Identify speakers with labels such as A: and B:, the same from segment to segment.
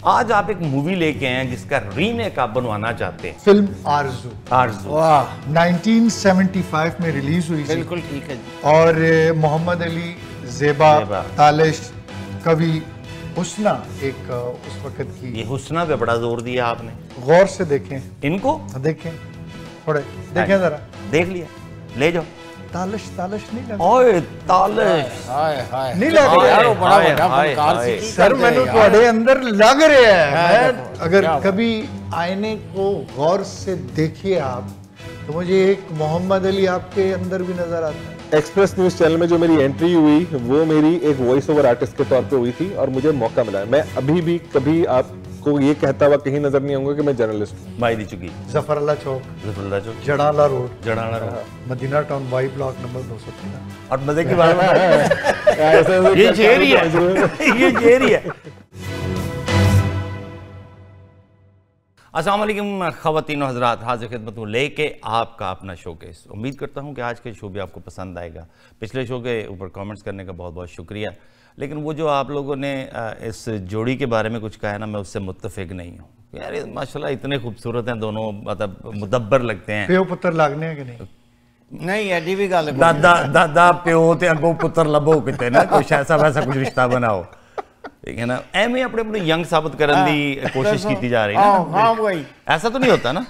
A: आज आप एक मूवी लेके आए हैं जिसका रीमेक आप बनवाना चाहते हैं।
B: फिल्म आरज़ू।
A: आरज़ू
B: वाह 1975 में रिलीज हुई थी।
C: बिल्कुल ठीक है जी।
B: और मोहम्मद अली, ज़ेबा, तालिश, कवि, हुस्ना एक उस वक्त की।
A: ये हुस्ना पे बड़ा जोर दिया आपने।
B: गौर से देखें
A: इनको,
B: देखें थोड़े, देखें जरा।
A: देख लिया, ले जाओ।
B: तालिश तालिश नहीं लग
A: ओए तालिश
B: नहीं लग रहा
C: यार, वो बड़ा बड़ा फनकार सी की
B: सर,
C: करते
B: मैंने
C: हैं
B: ਤੁਹਾਡੇ
C: यार।
B: अंदर लग रहा है।
C: हाँ,
B: मैं अगर कभी आईने को गौर से देखिए आप, तो मुझे एक मोहम्मद अली आपके अंदर भी नजर आता है।
D: एक्सप्रेस न्यूज चैनल में जो मेरी एंट्री हुई वो मेरी एक वॉइस ओवर आर्टिस्ट के तौर पे हुई थी और मुझे मौका मिला है। मैं अभी भी कभी आपको ये कहता हुआ कहीं नजर नहीं आऊंगा कि मैं जर्नलिस्ट हूँ।
A: भाई दी चुकी
B: Zafarullah Chowk,
A: Zafarullah Chowk,
B: Jaranwala road,
A: Jaranwala road,
B: Madina town, Y block number 213।
A: और मजे की बात ये शेर ही है, ये शेर ही है। अस्सलाम वालेकुम ख़वातीन और हज़रात, हाज़िर खिदमत हूँ लेके आपका अपना शोकेस। उम्मीद करता हूँ कि आज के शो भी आपको पसंद आएगा। पिछले शो के ऊपर कमेंट्स करने का बहुत बहुत शुक्रिया, लेकिन वो जो आप लोगों ने इस जोड़ी के बारे में कुछ कहा है ना, मैं उससे मुत्तफिक नहीं हूँ। यार ये माशाल्लाह इतने खूबसूरत हैं दोनों, मतलब मुदब्बर लगते हैं।
B: प्यो पुत्र लागने हैं कि नहीं?
C: नहीं एडी भी गल
A: दादा दादा प्यो ते अगो पुत्र लभो किते ना, कुछ ऐसा वैसा कुछ रिश्ता बनाओ, ठीक है ना। एवं अपने अपने यंग साबित करने की कोशिश की जा रही है ना।
C: हाँ वही
A: ऐसा तो नहीं होता ना।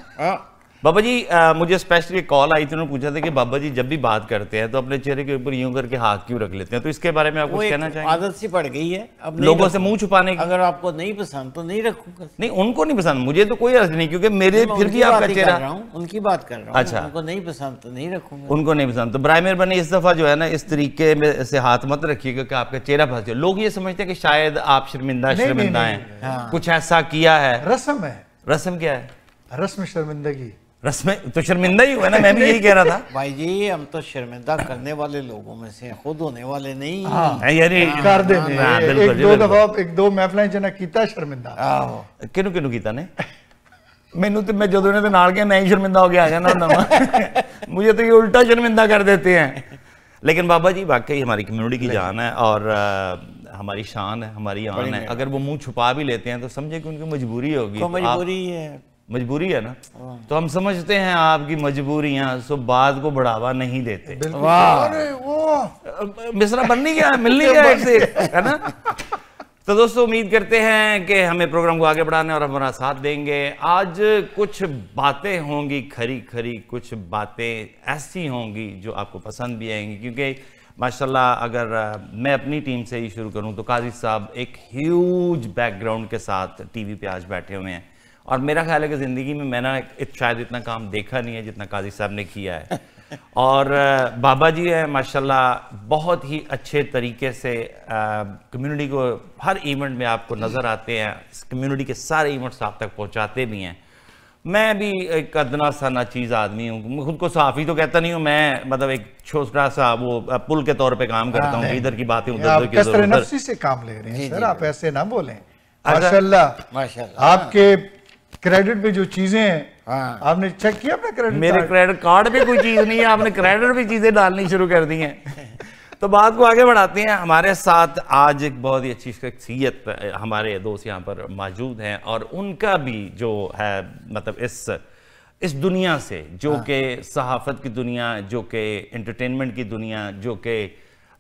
A: बाबा जी मुझे स्पेशली कॉल आई थी, उन्होंने पूछा था कि बाबा जी जब भी बात करते हैं तो अपने चेहरे के ऊपर यूं करके हाथ क्यों रख लेते हैं, तो इसके बारे में आप कुछ कहना चाहेंगे?
C: आदत सी पड़ गई है अब
A: लोगों से मुंह छुपाने की।
C: अगर आपको नहीं पसंद तो नहीं रखूंगा।
A: नहीं, उनको नहीं पसंद, मुझे तो कोई अर्ज नहीं, क्योंकि मेरे फिर भी आपका चेहरा,
C: उनकी बात कर रहा हूँ।
A: अच्छा,
C: उनको नहीं पसंद तो नहीं रखूंगा।
A: उनको नहीं पसंद तो बराए मेहरबानी इस दफा जो है ना इस तरीके में से हाथ मत रखिएगा कि आपका चेहरा फंस जाए। लोग ये समझते हैं कि शायद आप शर्मिंदा हैं, कुछ ऐसा किया है।
B: रस्म है।
A: रस्म क्या है?
B: रस्म शर्मिंदगी।
A: रस्म तो शर्मिंदा ही हुआ ना, मैं भी यही कह रहा था।
C: भाई जी हम तो शर्मिंदा करने वाले लोगों में से, खुद होने वाले नहीं।
A: यानी
B: कर देने एक दो महफिलें जना कीता शर्मिंदा।
A: किनू किनू कीता ने? मैनू तो मैं जो ने नाल गया मैं ही शर्मिंदा हो गया आ जाना होता। मुझे तो ये उल्टा शर्मिंदा कर देते हैं। लेकिन बाबा जी वाकई हमारी कम्युनिटी की जान है और हमारी शान है, हमारी आन है। अगर वो मुंह छुपा भी लेते हैं तो समझे कि उनकी मजबूरी होगी। मजबूरी है ना, तो हम समझते हैं आपकी मजबूरियां, सो बात को बढ़ावा नहीं देते। मिसरा बन नहीं गया, मिल नहीं गया एक से एक, है ना। तो दोस्तों उम्मीद करते हैं कि हमें प्रोग्राम को आगे बढ़ाने और हमारा साथ देंगे। आज कुछ बातें होंगी खरी खरी, कुछ बातें ऐसी होंगी जो आपको पसंद भी आएंगी, क्योंकि माशाल्लाह अगर मैं अपनी टीम से ही शुरू करूं तो काजी साहब एक ह्यूज बैकग्राउंड के साथ टीवी पे आज बैठे हुए हैं, और मेरा ख्याल है कि ज़िंदगी में मैंने शायद इतना काम देखा नहीं है जितना काजी साहब ने किया है। और बाबा जी है माशाल्लाह बहुत ही अच्छे तरीके से कम्युनिटी को हर इवेंट में आपको नज़र आते हैं, कम्युनिटी के सारे इवेंट्स आप तक पहुंचाते भी हैं। मैं भी एक अदना सा नाचीज़ आदमी हूँ, खुद को साफ़ी तो कहता नहीं हूँ मैं, मतलब एक छोटा सा वो पुल के तौर पे काम करता हूँ, इधर की बातें उधर की
B: नफ्सी से काम ले रहे हैं सर, आप ऐसे ना बोलें। माशाल्लाह आपके क्रेडिट पे जो चीजें हैं, आपने चेक किया अपना क्रेडिट?
A: मेरे क्रेडिट कार्ड पे कोई चीज नहीं है, आपने क्रेडिट पे चीजें डालनी शुरू कर दी हैं। तो बात को आगे बढ़ाते हैं। हमारे साथ आज एक बहुत ही अच्छी शख्सियत हमारे दोस्त यहाँ पर मौजूद हैं, और उनका भी जो है मतलब इस दुनिया से, जो कि सहाफत की दुनिया, जो कि एंटरटेनमेंट की दुनिया, जो कि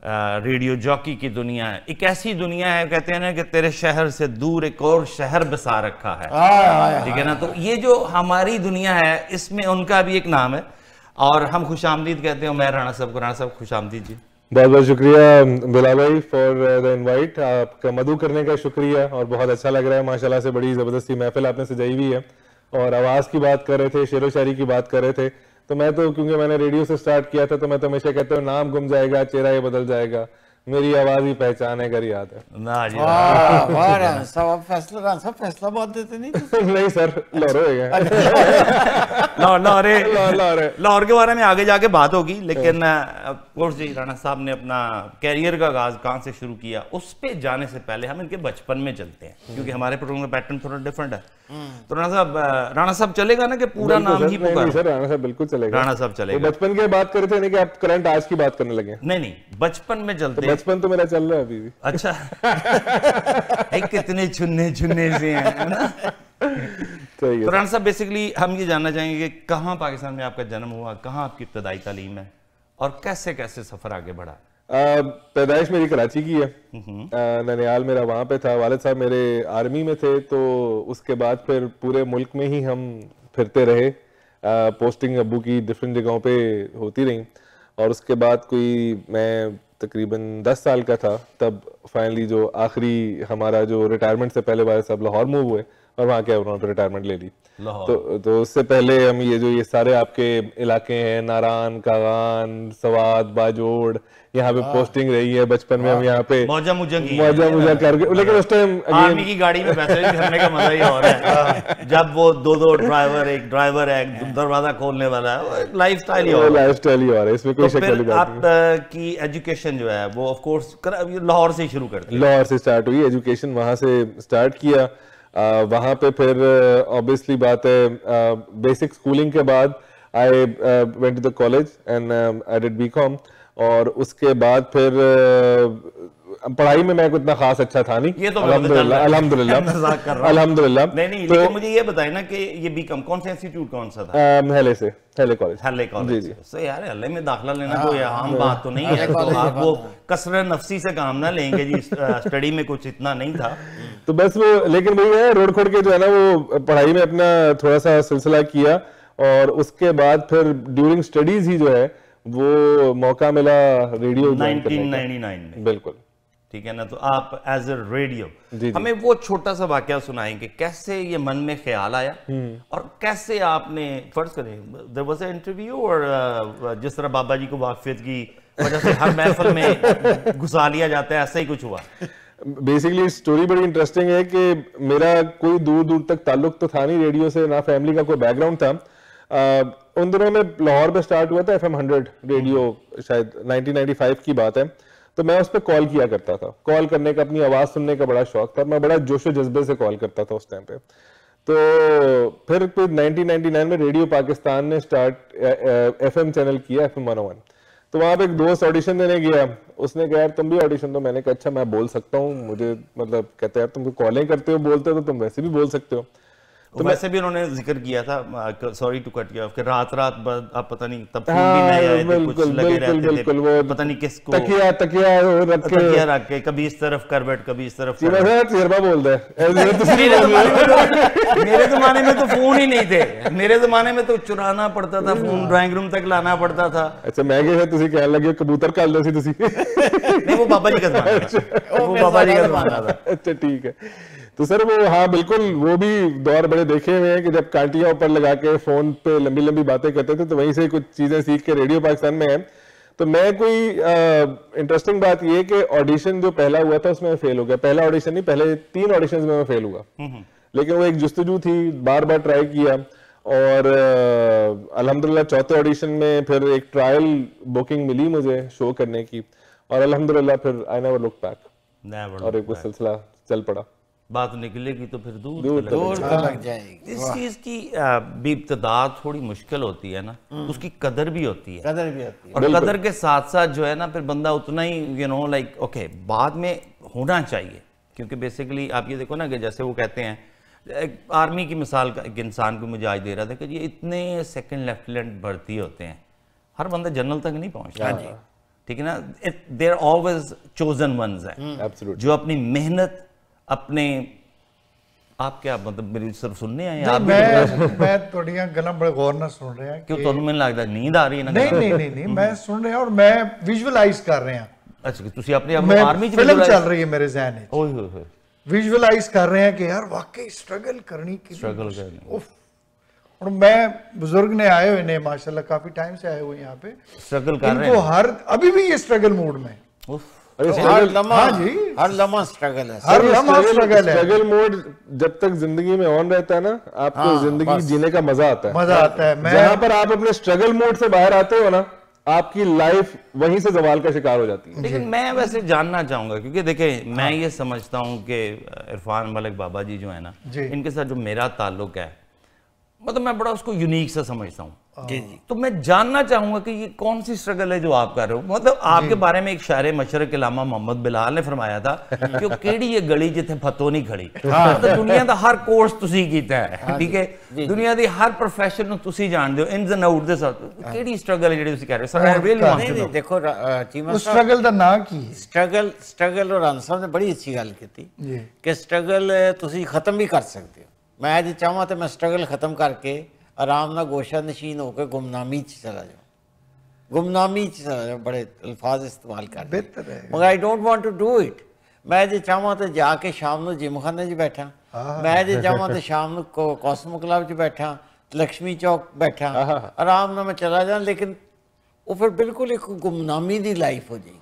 A: रेडियो जॉकी की दुनिया है, एक ऐसी दुनिया है, कहते हैं ना कि तेरे शहर से दूर एक और शहर बसा रखा है, ठीक है ना। तो ये जो हमारी दुनिया है इसमें उनका भी एक नाम है, और हम खुशामदीद कहते हैं मैं राणा साहब को। राणा साहब खुशामदीद जी।
D: बहुत बहुत शुक्रिया बिलाल भाई फॉर द इनवाइट, आपका मदू करने का शुक्रिया, और बहुत अच्छा लग रहा है माशाल्लाह से। बड़ी ज़बरदस्ती महफिल आपने सजाई हुई है, और आवाज़ की बात कर रहे थे, शेरो शायरी की बात कर रहे थे। तो मैं तो क्योंकि मैंने रेडियो से स्टार्ट किया था तो मैं तो हमेशा कहता हूँ नाम गुम जाएगा चेहरा ये बदल जाएगा, मेरी आवाज ही पहचान है, कर याद है
A: ना जी।
C: सब फैसला बहुत देते नहीं।
D: नहीं सर, लाहौर
A: लाहौर के बारे में आगे जाके बात होगी, लेकिन कोर्स जी राणा साहब ने अपना कैरियर का आगाज कहाँ से शुरू किया उस पे जाने से पहले हम इनके बचपन में चलते हैं, क्योंकि हमारे प्रोग्राम का पैटर्न थोड़ा डिफरेंट है। तो राणा साहब चलेगा ना कि पूरा नाम ही पुकार?
D: सर राणा साहब बिल्कुल चलेगा।
A: राणा साहब चलेगा।
D: बचपन की बात कर रहे थे कि आप करंट आज की बात करने लगे?
A: नहीं, बचपन में चलते हैं।
D: बचपन तो मेरा चल रहा है अभी भी।
A: अच्छा कितने चुन्ने से हैं ना। तो राणा साहब बेसिकली हम ये जानना चाहेंगे कि कहाँ पाकिस्तान में आपका जन्म हुआ, कहाँ आपकी इब्तदाई तालीम है और कैसे कैसे सफर आगे बढ़ा?
D: पैदाइश मेरी कराची की है, ननियाल मेरा वहाँ पे था। वालिद साहब मेरे आर्मी में थे, तो उसके बाद फिर पूरे मुल्क में ही हम फिरते रहे। पोस्टिंग अब्बू की डिफरेंट जगहों पे होती रही, और उसके बाद मैं तकरीबन 10 साल का था तब फाइनली जो आखिरी हमारा जो रिटायरमेंट से पहले वाले सब लाहौर मूव हुए और वहाँ क्या उन्होंने रिटायरमेंट ले ली। तो उससे पहले हम ये सारे आपके इलाके हैं, नारान, कागान, सवाद, बाजोड़, यहाँ पे पोस्टिंग रही है। बचपन में हम यहाँ पे मौजा मुझा करके, लेकिन उस टाइम
A: आर्मी की गाड़ी में बैठे करने का मजा ही और है। जब वो दो ड्राइवर, एक ड्राइवर है, दरवाजा खोलने वाला है, लाइफस्टाइल ही और है, इसमें कोई शक वाली बात नहीं। आपकी एजुकेशन जो है वो ऑफ कोर्स लाहौर से शुरू करते हैं।
D: लाहौर से स्टार्ट हुई एजुकेशन, वहां से स्टार्ट किया। वहाँ पे फिर ऑब्वियसली बात है, बेसिक स्कूलिंग के बाद I went to the college and I did BCom, और उसके बाद फिर पढ़ाई में मैं इतना खास अच्छा था नहीं।
A: ये तो
D: अल्हम्दुलिल्लाह
A: नहीं, लेकिन मुझे ये बताए ना कि ये बीकॉम कौन सा इंस्टीट्यूट कौन सा था?
D: हेले कॉलेज।
A: जी जी। सो यार हेले में दाखिला लेना कोई आम बात तो नहीं है, तो आप वो कसरत नफसी से काम ना लेंगे जी, स्टडी में कुछ इतना नहीं था।
D: तो बस वो, लेकिन वही है, रोड खोड़ के जो है ना वो पढ़ाई में अपना थोड़ा सा सिलसिला किया, और उसके बाद फिर ड्यूरिंग स्टडीज ही जो है वो मौका मिला रेडियो
A: 1999 में।
D: बिल्कुल
A: ठीक है ना। तो आप एज ए रेडियो हमें वो छोटा सा वाकया सुनाएंगे, कैसे ये मन में ख्याल आया और कैसे आपने, फर्ज करें देयर वाज अ इंटरव्यू, और जिस तरह बाबा जी को वाकफियत की वजह से हर महफिल में घुसा लिया जाता है, ऐसा ही कुछ हुआ?
D: बेसिकली स्टोरी बड़ी इंटरेस्टिंग है कि मेरा कोई दूर दूर तक ताल्लुक तो था नहीं रेडियो से, ना फैमिली का कोई बैकग्राउंड था। उन दिनों में लाहौर में स्टार्ट हुआ था FM 100 रेडियो, शायद 1995 की बात है। तो मैं उस पर कॉल किया करता था, कॉल करने का, अपनी आवाज़ सुनने का बड़ा शौक था, मैं बड़ा जोशो जज्बे से कॉल करता था उस टाइम पे। तो फिर 1999 में रेडियो पाकिस्तान ने स्टार्ट FM चैनल किया, FM 101। तो वहाँ पे एक दोस्त ऑडिशन देने गया, उसने कहा यार तुम भी ऑडिशन दो। मैंने कहा अच्छा मैं बोल सकता हूँ, मुझे मतलब कहते यार तुम तो कॉलें करते हो, बोलते हो तो तुम वैसे भी बोल सकते हो।
A: तो वैसे भी उन्होंने जिक्र किया था, sorry to cut you off, कि रात आप पता नहीं तब फोन भी नहीं आए थे, कुछ लगे रहते थे, वो पता नहीं किसको तकिया रख के कभी इस तरफ करवट, कभी इस तरफ
D: तजर्बा बोल दे।
A: मेरे जमाने में तो फोन ही नहीं थे, मेरे जमाने में तो चुराना पड़ता था फोन, ड्राइंग रूम तक लाना पड़ता था।
D: अच्छा महंगे है, तुसी कहने लगे कबूतर काल दो सी तुसी।
A: नहीं वो बाबा जी का जमाना था, वो बाबा जी का जमाना था।
D: अच्छा ठीक है। तो सर वो, हाँ बिल्कुल, वो भी दौर बड़े देखे हुए हैं कि जब कांटियां ऊपर लगा के फोन पे लंबी लंबी बातें करते थे, तो वहीं से कुछ चीजें सीख के रेडियो पाकिस्तान में है। तो मैं कोई इंटरेस्टिंग बात ये कि ऑडिशन जो पहला हुआ था उसमें फेल हो गया। पहला ऑडिशन नहीं, पहले 3 ऑडिशंस में मैं फेल हुआ, लेकिन वो एक जुस्तजू थी, बार बार ट्राई किया, और अल्हम्दुलिल्लाह चौथे ऑडिशन में फिर एक ट्रायल बुकिंग मिली मुझे शो करने की, और अल्हम्दुलिल्लाह फिर आई नेवर लुक बैक, और एक वो सिलसिला चल पड़ा।
A: बात निकलेगी तो फिर दूर लग जाएगी। इस चीज की भी इब्तिदा थोड़ी मुश्किल होती है ना, उसकी कदर भी होती है, और कदर के साथ साथ जो है ना फिर बंदा उतना ही लाइक ओके बाद में होना चाहिए। क्योंकि बेसिकली आप ये देखो ना कि जैसे वो कहते हैं, एक आर्मी की मिसाल का एक इंसान को मुझे आज दे रहा था कि ये इतने सेकंड लेफ्टिनेंट भर्ती होते हैं, हर बंदा जनरल तक नहीं पहुंचता, ठीक है ना। देयर ऑलवेज चोजन वंस हैं जो अपनी मेहनत अपने, आप क्या मतलब मेरी सिर्फ सुनने आए आप?
B: मैं थोड़ियां गल्लां बड़े गौर नाल सुन रहा हूं।
A: क्यों ਤੁਹਾਨੂੰ ਮੈਨੂੰ ਲੱਗਦਾ नींद आ रही है ना?
B: नहीं मैं सुन रहा और मैं विजुअलाइज कर रहा हूं।
A: अच्छा ਤੁਸੀਂ अपने आप को आर्मी च
B: फिल्म चल रही है मेरे ज़हन में,
A: ओए होए
B: विजुअलाइज कर रहे हैं कि यार वाकई स्ट्रगल करनी की,
A: स्ट्रगल करनी।
B: उफ, और मैं बुजुर्ग ने आए हुए ने माशाल्लाह काफी टाइम से आए हुए यहाँ पे,
A: स्ट्रगल कर रहे हैं,
B: इनको हर अभी भी ये स्ट्रगल मूड में।
A: उफ
C: हर लम्हा स्ट्रगल है,
B: हर लम्हा स्ट्रगल है।
D: स्ट्रगल मोड जब तक जिंदगी में ऑन रहता है ना, आपको जिंदगी जीने का मजा आता है। जहां पर आप अपने स्ट्रगल मोड से बाहर आते हो ना, आपकी लाइफ वहीं से जवाल का शिकार हो जाती है।
A: लेकिन मैं वैसे जानना चाहूंगा, क्योंकि देखें मैं ये समझता हूँ कि इरफान मलिक बाबा जी जो है ना, इनके साथ जो मेरा ताल्लुक है मतलब मैं बड़ा उसको यूनिक सा समझता हूँ।
C: जी जी।
A: तो मैं जानना चाहूंगा कि ये कौन सी स्ट्रगल है जो आप कर रहे हो। मतलब आपके बारे में एक शायर मशरक इलामा मोहम्मद बिलाल ने फरमाया था कि वो केड़ी ये गली जिथे फतो नहीं खड़ी। मतलब दुनिया का हर कोर्स तुसी कीता है, ठीक है, दुनिया दी हर प्रोफेशन ਨੂੰ ਤੁਸੀਂ ਜਾਣਦੇ ਹੋ ਇਨਜ਼ ਐਂਡ ਆਊਟ ਦੇ ਸਾਥ। ਕਿਹੜੀ स्ट्रगल है ਜਿਹੜੀ ਤੁਸੀਂ ਕਰ ਰਹੇ ਹੋ sir? I really want to know.
C: देखो चीमा
B: उस स्ट्रगल ਦਾ ਨਾਂ ਕੀ ਹੈ?
C: स्ट्रगल और राना साहब ने बड़ी अच्छी गल की कि स्ट्रगल तुसी खत्म भी कर सकते हो। मैं अज चाहवां तो मैं स्ट्रगल खत्म करके आराम ना गोशा नशीन होकर गुमनामी च चला जाओ, गुमनामी च चला जाओ। बड़े अल्फाज इस्तेमाल कर
B: बेहतर है,
C: मगर I don't want to do it. मैं जे चाहवां तो जाके शाम को जिमखाने च बैठा, मैं जे चाहवां तो शाम को कॉस्मो क्लब च बैठा, लक्ष्मी चौक बैठा, आराम ना मैं चला जा। लेकिन वो फिर बिल्कुल एक गुमनामी दी लाइफ हो जाएगी।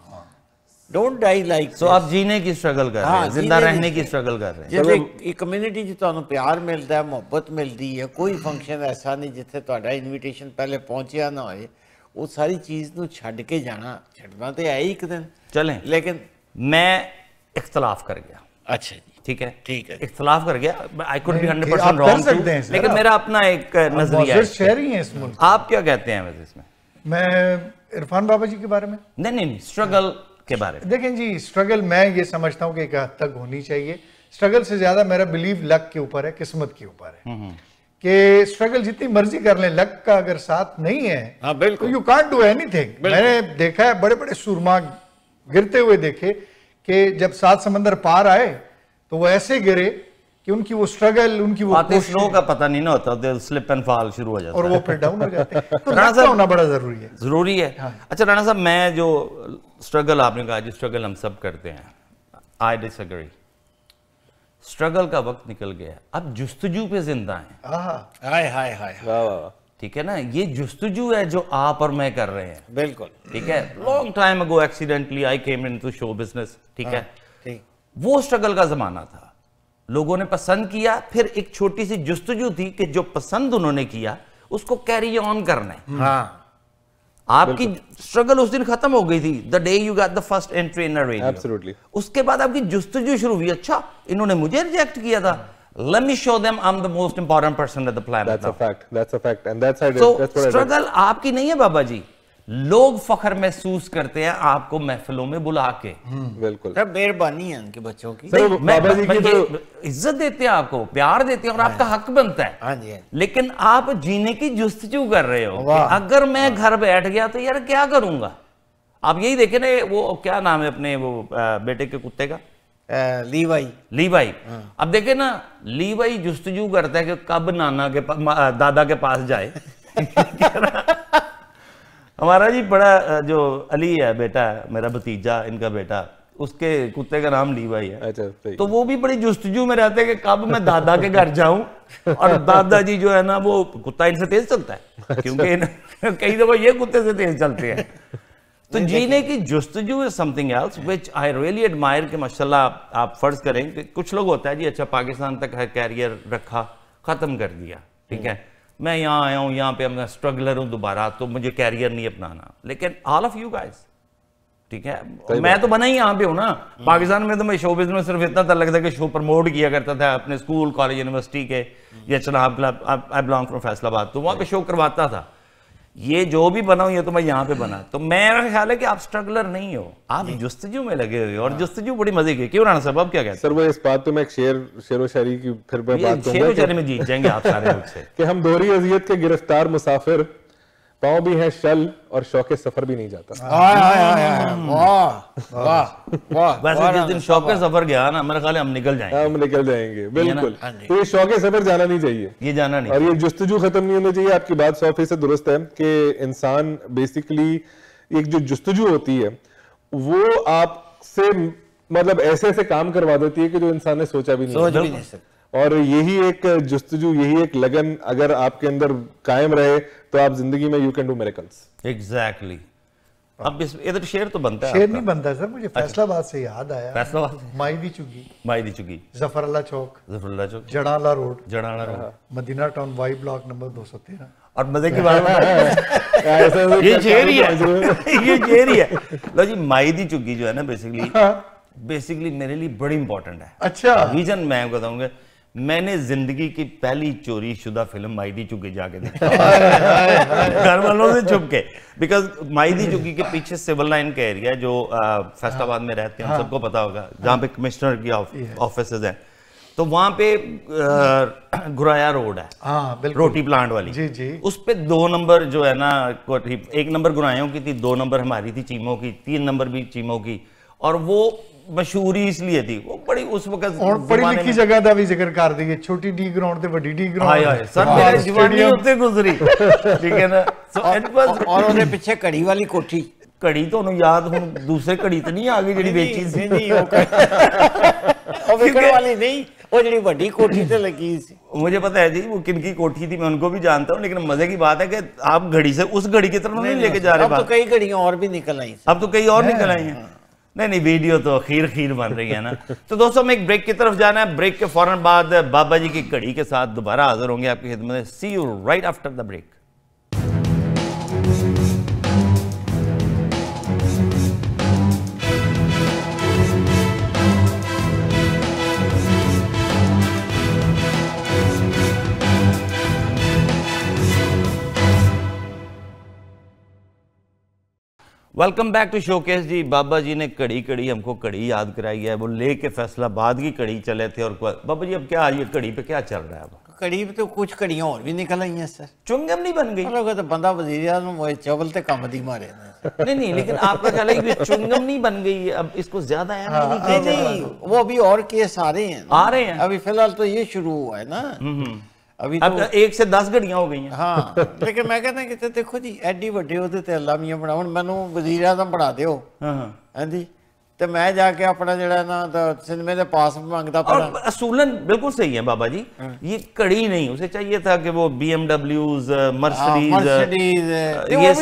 C: Don't die like.
A: सो आप जीने की स्ट्रगल कर रहे हैं, जिंदा रहने की स्ट्रगल कर रहे हैं।
C: जिसे एक कम्युनिटी च तुहानू प्यार मिलता है, मुहब्बत मिलती है, कोई फंक्शन ऐसा नहीं जिथे तुहाडा इनविटेशन पहले पहुंचिया ना होए, वो सारी चीज़ नू छड्ड के जाना, छड्डना तो है ही एक दिन।
A: चलें,
C: लेकिन
A: मैं इख्तलाफ कर गया।
C: अच्छा जी,
A: ठीक है,
C: ठीक है।
A: इख्तलाफ कर गया, आई कुड बी 100%
B: आप कर सकते हैं
A: रॉन्ग,
B: सर,
A: लेकिन मेरा अपना एक नजरिया है।
B: शहरी हैं इस मुल्क।
A: आप क्या कहते हैं वैसे इसमें?
B: मैं इरफान बाबा जी के बारे में
A: नहीं, स्ट्रगल के बारे में।
B: देखें जी, स्ट्रगल मैं ये समझता हूँ कि एक हद तक होनी चाहिए। स्ट्रगल से ज्यादा मेरा बिलीव लक के ऊपर है, किस्मत के ऊपर है। कि स्ट्रगल जितनी मर्जी कर लें, लक का अगर साथ नहीं है तो यू कांट डू एनीथिंग। मैंने देखा है बड़े बड़े सुरमा गिरते हुए देखे कि जब 7 समंदर पार आए तो वो ऐसे गिरे कि उनकी वो स्ट्रगल, उनकी वो
A: स्नो का पता नहीं ना होता, स्लिप एंड फॉल शुरू हो जाता
B: और वो फिर डाउन हो जाते हैं। तो राणा साहब होना बड़ा जरूरी है।
A: जरूरी है। हाँ। अच्छा राणा साहब, मैं जो स्ट्रगल आपने कहा, जो स्ट्रगल हम सब करते हैं, आई डिसएग्री। स्ट्रगल का वक्त निकल गया, अब जुस्तजू पे जिंदा है।
C: हाय हाय हाय,
A: ठीक है ना, ये जुस्तजू है जो आप और मैं कर रहे हैं।
C: बिल्कुल
A: ठीक है। लॉन्ग टाइम अगो एक्सीडेंटली आई केम इनटू शो बिजनेस, ठीक है,
C: ठीक।
A: वो स्ट्रगल का जमाना था, लोगों ने पसंद किया, फिर एक छोटी सी जुस्तजू थी कि जो पसंद उन्होंने किया उसको कैरी ऑन करना है।
C: हाँ,
A: आपकी स्ट्रगल उस दिन खत्म हो गई थी, the day you got the first entry in a radio.
D: Absolutely.
A: उसके बाद आपकी जुस्तजू शुरू हुई, अच्छा इन्होंने मुझे रिजेक्ट किया था, let me show them I'm the most important person at the planet.
D: That's a fact, that's a fact, and that's how
A: so struggle आपकी नहीं है बाबा जी, लोग फख्र महसूस करते हैं आपको महफिलों में बुला के।
D: बिल्कुल
C: सब मेहरबानी है उनके बच्चों की।
D: बाबा जी की तो
A: इज्जत देते हैं, आपको प्यार देते हैं और आपका हक बनता है।
C: हाँ जी।
A: लेकिन आप जीने की जुस्तजू कर रहे हो कि अगर मैं घर बैठ गया तो यार क्या करूंगा। आप यही देखे ना, वो क्या नाम है अपने वो बेटे के कुत्ते का, लीवाई। अब देखे ना, लीवाई जुस्तजू करता है कि कब नाना के दादा के पास जाए। हमारा जी बड़ा जो अली है बेटा, मेरा भतीजा, इनका बेटा, उसके कुत्ते का नाम लीवाई है।
D: अच्छा,
A: तो वो भी बड़ी जुस्तजू में रहते हैं कि कब मैं दादा के घर जाऊं, और दादाजी जो है ना वो कुत्ता इनसे तेज चलता है, क्योंकि कई दफा ये कुत्ते से तेज चलते हैं। तो जीने की जुस्तजू is something else which I really admire कि माशाल्लाह आप फर्ज करें कि कुछ लोग होता है जी, अच्छा पाकिस्तान तक है कैरियर रखा, खत्म कर दिया, ठीक है, मैं यहाँ आया हूँ, यहाँ पे मैं स्ट्रगलर हूँ दोबारा, तो मुझे कैरियर नहीं अपनाना। लेकिन ऑल ऑफ यू गाइस, ठीक है, मैं तो बना ही यहाँ पे हूँ ना। पाकिस्तान में तो मैं शो बिजनेस सिर्फ इतना तक लगता है कि शो प्रमोट किया करता था अपने स्कूल, कॉलेज, यूनिवर्सिटी के, या Chenab club, I belong from Faisalabad, तो वहाँ पे शो करवाता था। ये जो भी बना हूं ये तो मैं यहाँ पे बना, तो मेरा ख्याल है कि आप स्ट्रगलर नहीं हो, आप जुस्तजू में लगे हुए हो, और जुस्तजू बड़ी मजे की। क्यों राणा साहब, आप क्या कहते हैं?
D: सर वो इस बात पे मैं एक शेरो शायरी की फिर मैं बात करूंगा,
A: शेरो शायरी में जीत जाएंगे आप सारे मुझसे।
D: कि हम दोहरी अजियत के गिरफ्तार मुसाफिर, पाँव भी है शल और शौके सफर भी नहीं जाता।
A: वैसे जिस दिन शौके सफर गया ना, मेरा ख्याल है हम निकल
D: जाएंगे बिल्कुल। तो ये शौके सफर जाना नहीं चाहिए,
A: ये जाना नहीं,
D: और ये जुस्तजू खत्म नहीं होनी चाहिए। आपकी बात 100% दुरुस्त है कि इंसान बेसिकली एक जो जुस्तजू होती है वो आपसे मतलब ऐसे ऐसे काम करवा देती है कि जो इंसान ने सोचा भी नहीं। और यही एक जुस्तजू, यही एक लगन अगर आपके अंदर कायम रहे तो आप जिंदगी में you can do miracles.
A: Exactly. अब इधर शेर तो बनता है,
B: शेर नहीं बनता सर। मुझे फैसलाबाद से याद आया,
A: फैसलाबाद,
B: माई दी चुगी, Zafarullah Chowk, Jaranwala road, Madina town, Y block number 213।
A: और मजे की बात ये शेर ही है, ये शेर ही है। लो जी, माई दी चुगी जो है ना बेसिकली मेरे लिए बड़ी इंपॉर्टेंट है।
B: अच्छा,
A: रीजन मैं बताऊंगा, मैंने जिंदगी की पहली चोरी शुदा फिल्म माइदी चुकी जाके देखी घर वालों से छुप के, बिकॉज माइदी चुकी के पीछे सिविल लाइन का एरिया है जो फैसलाबाद में रहते हैं, हम सबको पता होगा, जहाँ पे कमिश्नर की ऑफिसेज हैं। तो वहां पे गुराया रोड है, रोटी प्लांट वाली,
B: जी।
A: उस पे 2 नंबर जो है ना, 1 नंबर गुरायों की थी, 2 नंबर हमारी थी चीमों की, 3 नंबर भी चीमों की। और वो मशहूरी इसलिए थी, वो बड़ी उस वक्त
B: और पढ़ी लिखी जगह का भी जिक्र कर दी, छोटी डी ग्राउंड ते बड़ी डी ग्राउंड
A: सर मेरी जवानी उत्ते गुजरी, ठीक है ना।
C: और ਉਹਦੇ ਪਿੱਛੇ ਘੜੀ ਵਾਲੀ ਕੋਠੀ,
A: ਘੜੀ ਤੁਹਾਨੂੰ ਯਾਦ ਹੁਣ ਦੂਸਰੇ ਘੜੀ ਤੇ ਨਹੀਂ ਆ ਗਈ ਜਿਹੜੀ ਵੇਚੀ ਸੀ?
C: ਨਹੀਂ ਉਹ ਵਿਕਣ ਵਾਲੀ ਨਹੀਂ, वो ਜਿਹੜੀ ਵੱਡੀ कोठी ਤੇ लगी सी।
A: मुझे पता है जी वो किनकी कोठी थी, मैं उनको भी जानता हूँ, लेकिन मजे की बात है कि आप घड़ी से उस घड़ी की तरफ नहीं लेके जा रहे।
C: अब तो कई घड़ियां और भी निकल आई,
A: अब तो कई और निकल आई हैं। नहीं वीडियो तो खीर बन रही है ना। तो दोस्तों हमें एक ब्रेक की तरफ जाना है, ब्रेक के फौरन बाद बाबा जी की घड़ी के साथ दोबारा हाजिर होंगे आपकी खिदमत में। See you right after the break. Welcome back to showcase जी। बाबा जी ने घड़ी हमको घड़ी याद कराई है, वो लेके फैसलाबाद की घड़ी चले थे। और बाबा जी अब क्या ये घड़ी पे क्या चल रहा है? अब
C: घड़ी पे तो कुछ घड़ियां और भी निकल आई हैं सर,
A: चुंगम नहीं बन गई?
C: तो बंदा वजीर आज़म वो चवल ते कम दी मारे
A: नहीं, लेकिन आपका ख्याल है कि चुंगम नहीं बन गई, अब इसको ज्यादा है
C: नहीं, वो अभी और केस आ रहे हैं, अभी फिलहाल तो ये शुरू हुआ है ना, अभी
A: अब तो 1 से 10 घड़ियां हो गई हैं।
C: हाँ लेकिन मैं कहता कि देखो जी एडी ਵੱਡੇ ਉਹਦੇ ਤੇ ਅੱਲਾ ਮੀਆਂ ਬਣਾ, ਹੁਣ ਮੈਨੂੰ ਵਜ਼ੀਰ ਆਜ਼ਮ ਬਣਾ ਦਿਓ, ਹਾਂਜੀ, ਤੇ ਮੈਂ ਜਾ ਕੇ ਆਪਣਾ ਜਿਹੜਾ ਨਾ सिनेमे ਦੇ पास मांगता पड़ा।
A: असूलन बिल्कुल सही है बाबा जी, ये कड़ी नहीं, उसे चाहिए था कि वो BMWs, मर्सिडीज, ये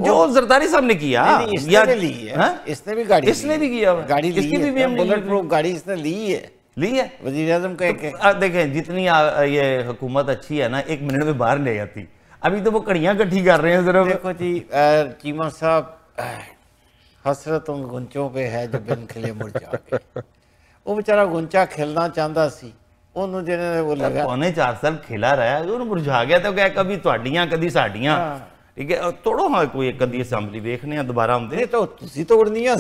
A: जो जरदारी साहब ने किया,
C: इसने भी गाड़ी,
A: इसने भी किया गाड़ी,
C: इसकी भी बुलेट प्रूफ गाड़ी इसने ली है वज़ीर आज़म का।
A: देखें जितनी ये हुकूमत अच्छी है ना, 1 मिनट में बाहर ले जाती, अभी तो वो कड़ियां इकट्ठी कर रहे हैं जरा।
C: देखो जी चीमा साहब, हसरत उन गुंचों पे है जो बिन खिले मुरझा के, वो बेचारा गुंचा खिलना चाहता सी, ਉਹਨੂੰ ਜਿਹਨੇ वो लगा
A: 4.5 साल खिला रहा है, ਉਹਨੂੰ मुरझा गया तो क्या कभी ਤੁਹਾਡੀਆਂ कभी साड़ियां, ठीक है। तोड़ो हाँ कोई एक अद्धी असेंबली देखने हैं दोबारा हम दे
C: तो तुसी तोड़नी है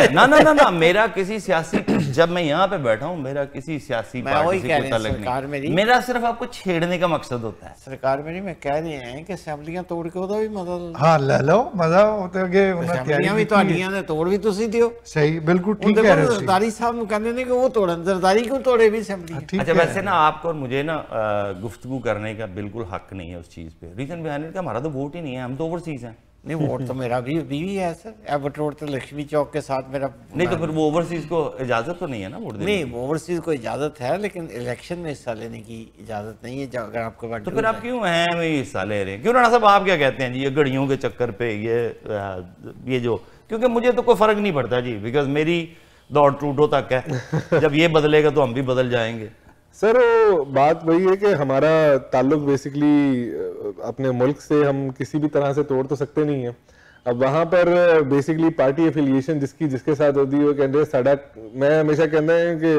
A: ना मेरा किसी सियासी, जब मैं यहाँ पे बैठा हूँ मेरा किसी सियासी पार्टी से कोई ताल्लुक नहीं, मेरा सिर्फ आपको छेड़ने का मकसद होता है।
C: सरकार मेरी मैं कह रहे हैं कि असेंबलियां तोड़ के ਉਹਦਾ भी मजा,
B: हाँ ले लो मजा होते अगे
C: असेंबलियां भी ਤੁਹਾਡੀਆਂ ਨੇ ਤੋੜ ਵੀ ਤੁਸੀਂ ਦਿਓ।
B: सही बिल्कुल ठीक कह रहे हो।
C: जरदारी साहब ਨੂੰ ਕਹਿੰਦੇ ਨੇ कि वो तोड़न, जरदारी क्यों तोड़े भी असेंबली।
A: अच्छा वैसे ना आपको और मुझे ना गुफ्तगू करने का बिल्कुल हक नहीं है उस चीज पे, रीजन बिहाइंड इट हमारा तो वोट ही नहीं है, हम तो ओवरसीज हैं।
C: नहीं वोट तो मेरा भी बीवी है सर, एबट रोड तो लक्ष्मी चौक के साथ मेरा।
A: नहीं तो फिर वो ओवरसीज को इजाजत तो नहीं है ना वोट देने की?
C: नहीं ओवरसीज को इजाजत है, लेकिन इलेक्शन में हिस्सा लेने की इजाजत नहीं है अगर आपको।
A: तो फिर आप क्यों हैं वही हिस्सा ले रहे हैं? क्यों राणा साहब आप क्या कहते हैं जी ये घड़ियों के चक्कर पे ये जो, क्योंकि मुझे तो कोई फर्क नहीं पड़ता जी, बिकॉज मेरी दौड़ ट्रूडो तक है, जब ये बदलेगा तो हम भी बदल जाएंगे।
D: सर बात वही है कि हमारा ताल्लुक बेसिकली अपने मुल्क से हम किसी भी तरह से तोड़ तो सकते नहीं है। अब वहाँ पर बेसिकली पार्टी एफिलिएशन जिसके साथ होती है वो कहते हैं साड़ा, मैं हमेशा कहता है कि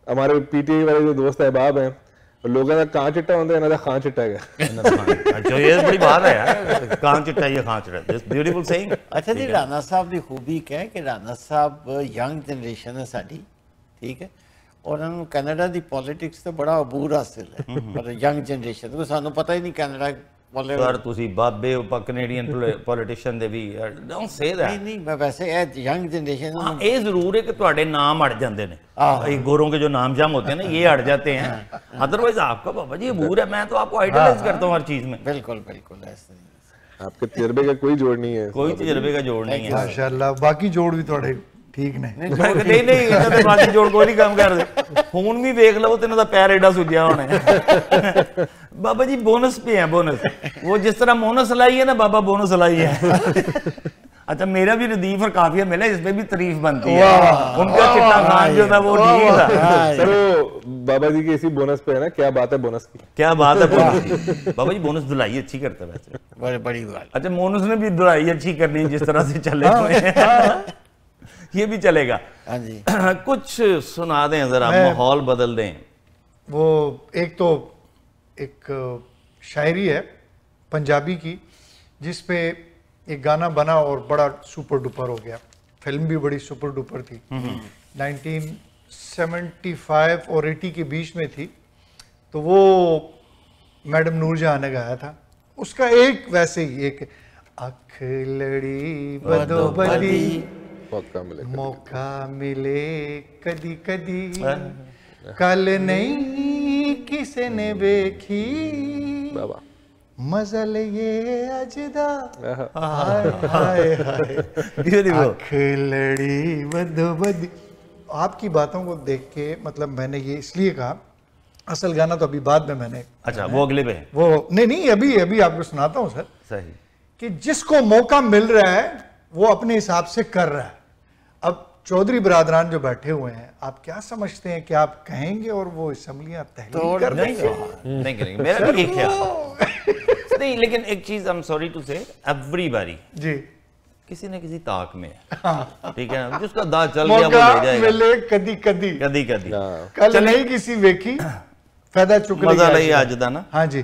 D: हमारे पीटीआई वाले जो दोस्त अहबाब हैं लोगों का कां चिट्टा होता है, इन्हों का खां चिट्टा है।
A: अच्छा ये बड़ी बात है यार, कां चिट्टा ये खां चिट्टा, ब्यूटीफुल सेइंग।
C: अच्छा जी राणा साहब की खूबी क्या है कि राणा साहब यंग जनरेशन है साडी, ठीक है, और कैनेडा की पॉलिटिक्स तो बड़ा अबूर हासिल है पर यंग जनरेशन को सानू पता ही नहीं कैनेडा
A: सर तुसी बाबे कैनेडियन पॉलिटिशियन दे भी डोंट से दैट।
C: नहीं मैं वैसे यंग जनरेशन
A: हां ये जरूर है कि ਤੁਹਾਡੇ नाम अड़ जाते हैं, ये गोरों के जो नाम जाम होते हैं ना ये अड़ जाते हैं, अदरवाइज आपका बाबा जी अबूर है, मैं तो आपको आइडलाइज करता हूं हर चीज में।
C: बिल्कुल बिल्कुल ऐसे
D: आपके तजर्बे का कोई जोड़ नहीं है,
A: कोई तजर्बे का जोड़ नहीं है
B: माशाल्लाह, बाकी जोड़ भी थोड़े ठीक ने
A: नहीं ਇਹਨਾਂ ਦੇ ਬਾਕੀ ਜੋੜ ਕੋਈ ਨਹੀਂ ਕੰਮ ਕਰਦੇ, ਹੁਣ ਵੀ ਵੇਖ ਲਓ ਤੇ ਇਹਨਾਂ ਦਾ ਪੈਰ ਐਡਾ ਸੁੱਜਿਆ ਹੋਣਾ ਹੈ। बाबा जी बोनस पे है, बोनस वो जिस तरह बोनस लाई है ना बाबा बोनस लाई है। अच्छा मेरा भी नदीफ और काफिया मिला, इस पे भी तारीफ बनती है, उनका चिट्टा खान जो था वो ठीक था।
D: सर बाबा जी की इसी बोनस पे है ना, क्या बात है बोनस की,
A: क्या बात है बोनस की। बाबा जी बोनस धुलाई अच्छी करता है वैसे,
C: बड़ी बात।
A: अच्छा बोनस ने भी धुलाई अच्छी करनी है जिस तरह से चले हुए हैं, ये भी चलेगा।
C: हाँ जी
A: कुछ सुना दें जरा, माहौल बदल दें।
B: वो एक तो एक शायरी है पंजाबी की जिस पे एक गाना बना और बड़ा सुपर डुपर हो गया, फिल्म भी बड़ी सुपर डुपर थी, 1975 और 80 के बीच में थी, तो वो मैडम नूरजहां ने गाया था। उसका एक वैसे ही एक अख लड़ी बदोबदी मौका मिले कदी कदी कल नहीं किसे ने देखी मजल ये अजदा हाय हाय हाय अख लड़ी बदोबदी। आपकी बातों को देख के मतलब मैंने ये इसलिए कहा, असल गाना तो अभी बाद में मैंने,
A: अच्छा वो अगले पे है
B: वो नहीं अभी आपको सुनाता हूँ सर।
A: सही
B: कि जिसको मौका मिल रहा है वो अपने हिसाब से कर रहा है। अब चौधरी बरादरान जो बैठे हुए हैं, आप क्या समझते हैं कि आप कहेंगे और वो असम्बलियां तहलील कर देंगे?
A: नहीं करेंगे, मेरा भी एक ख्याल नहीं, लेकिन एक चीज आई एम सॉरी टू से एवरीबॉडी
B: जी
A: किसी न किसी ताक में है, ठीक है ना, जिसका दांत चल गया वो ले जाएगा,
B: मिले कदी कदी
A: कदी कदी
B: कल नहीं किसी वेखी फायदा चुक
A: मजा लई आज दा ना।
B: हाँ जी,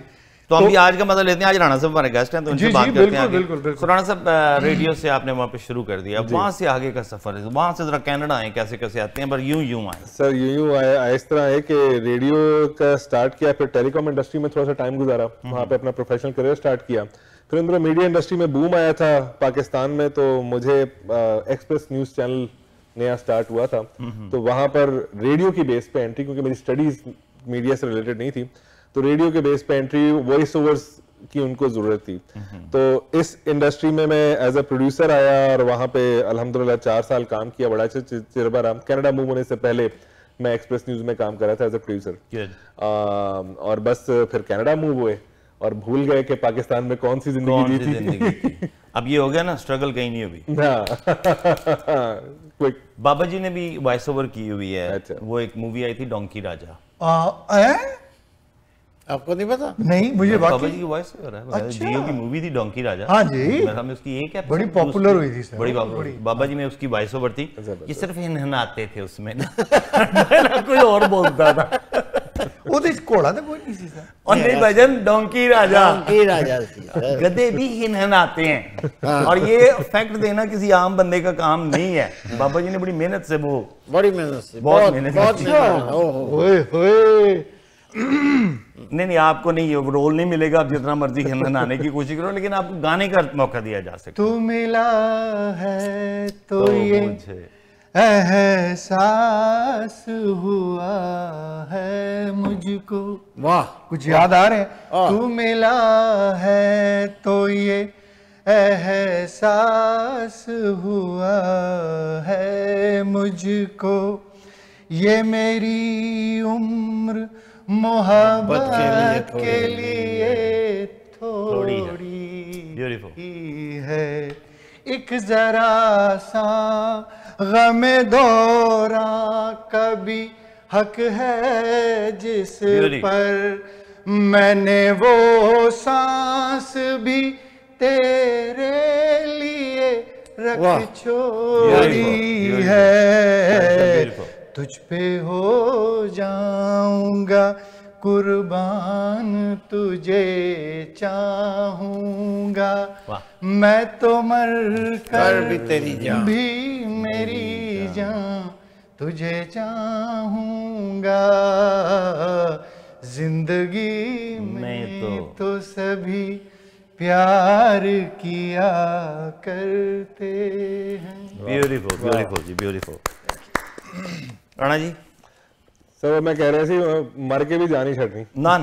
A: तो हम भी आज का मजा लेते हैं। आज राणा साहब हमारे गेस्ट हैं तो उनसे बात करते हैं।
B: बिल्कुल।
A: तो राणा साहब, रेडियो से आपने वहाँ पे शुरू कर दिया, वहाँ से आगे का सफर है, वहाँ से जरा कनाडा आए, कैसे कैसे आते हैं, पर यूं आए
D: सर? यूं आए इस तरह है कि रेडियो का स्टार्ट किया, फिर टेलीकॉम इंडस्ट्री में थोड़ा सा टाइम गुजारा, वहाँ पे अपना प्रोफेशनल करियर स्टार्ट किया, फिर अंदर मीडिया इंडस्ट्री में बूम आया था पाकिस्तान में, तो मुझे एक्सप्रेस न्यूज चैनल नया स्टार्ट हुआ था, तो वहाँ पर रेडियो की बेस पे एंट्री, क्योंकि मेरी स्टडीज मीडिया से रिलेटेड नहीं थी, तो रेडियो के बेस पे एंट्री, वॉइस ओवर्स की उनको जरूरत थी। तो इस इंडस्ट्री में मैं एज अ प्रोड्यूसर आया और वहाँ पे अल्हम्दुलिल्लाह 4 साल काम किया, बड़ा अच्छा तजुर्बा रहा। कनाडा मूव होने से पहले मैं एक्सप्रेस न्यूज में काम कर रहा था एज अ प्रोड्यूसर, और बस फिर कनाडा मूव हुए और भूल गए कि पाकिस्तान में कौन सी जिंदगी जी थी।
A: अब ये हो गया ना, स्ट्रगल कहीं नहीं हुई। बाबा जी ने भी वॉइस ओवर की हुई है। अच्छा। वो एक मूवी आई थी डोंकी राजा,
C: आपको नहीं पता?
B: नहीं, मुझे
A: बाबा जी की वॉइस ओवर है। अच्छा। जियो की मूवी थी डोंकी राजा।
B: हाँ जी,
A: मेरे में उसकी एक एपिसोड
B: बड़ी पॉपुलर हुई थी सर,
A: बड़ी बाबा जी में उसकी वॉइस ओवर थी। ये सिर्फ हिनहनाते थे उसमें ना कोई और बोलता था।
B: ਉਹਦੇ ਚ ਘੋੜਾ ਤਾਂ ਕੋਈ नहीं था।
A: और नहीं भजन डोंकी राजा
C: गधे
A: भी हिनहनाते हैं। और ये फैक्ट देना किसी आम बंदे का काम नहीं है। बाबा जी ने बड़ी मेहनत से
C: बहुत मेहनत
A: नहीं आपको नहीं ये रोल नहीं मिलेगा, आप जितना मर्जी हिनहनाने की कोशिश करो, लेकिन आपको गाने का मौका दिया जा सकता।
B: तू मिला है तो ये एहसास हुआ है मुझको।
C: वाह,
B: कुछ याद आ रहे हैं? तू मिला है तो ये एहसास हुआ है मुझको, ये मेरी उम्र मोहब्बत के लिए थोड़ी है, एक जरा सा गमे दौरा कभी हक है जिस पर मैंने वो सांस भी तेरे लिए रख छोड़ी है, तुझ पे हो जाऊंगा कुर्बान तुझे चाहूंगा, मैं तो मर कर
C: भी तेरी जान
B: भी मेरी जान तुझे चाहूंगा, जिंदगी में तो सभी प्यार किया करते हैं।
A: ब्यूटीफुल ब्यूटीफुल जी, ब्यूटीफुल। राणा जी
D: सर, मैं कह रहा थी मर के भी जानी छड़नी
A: ना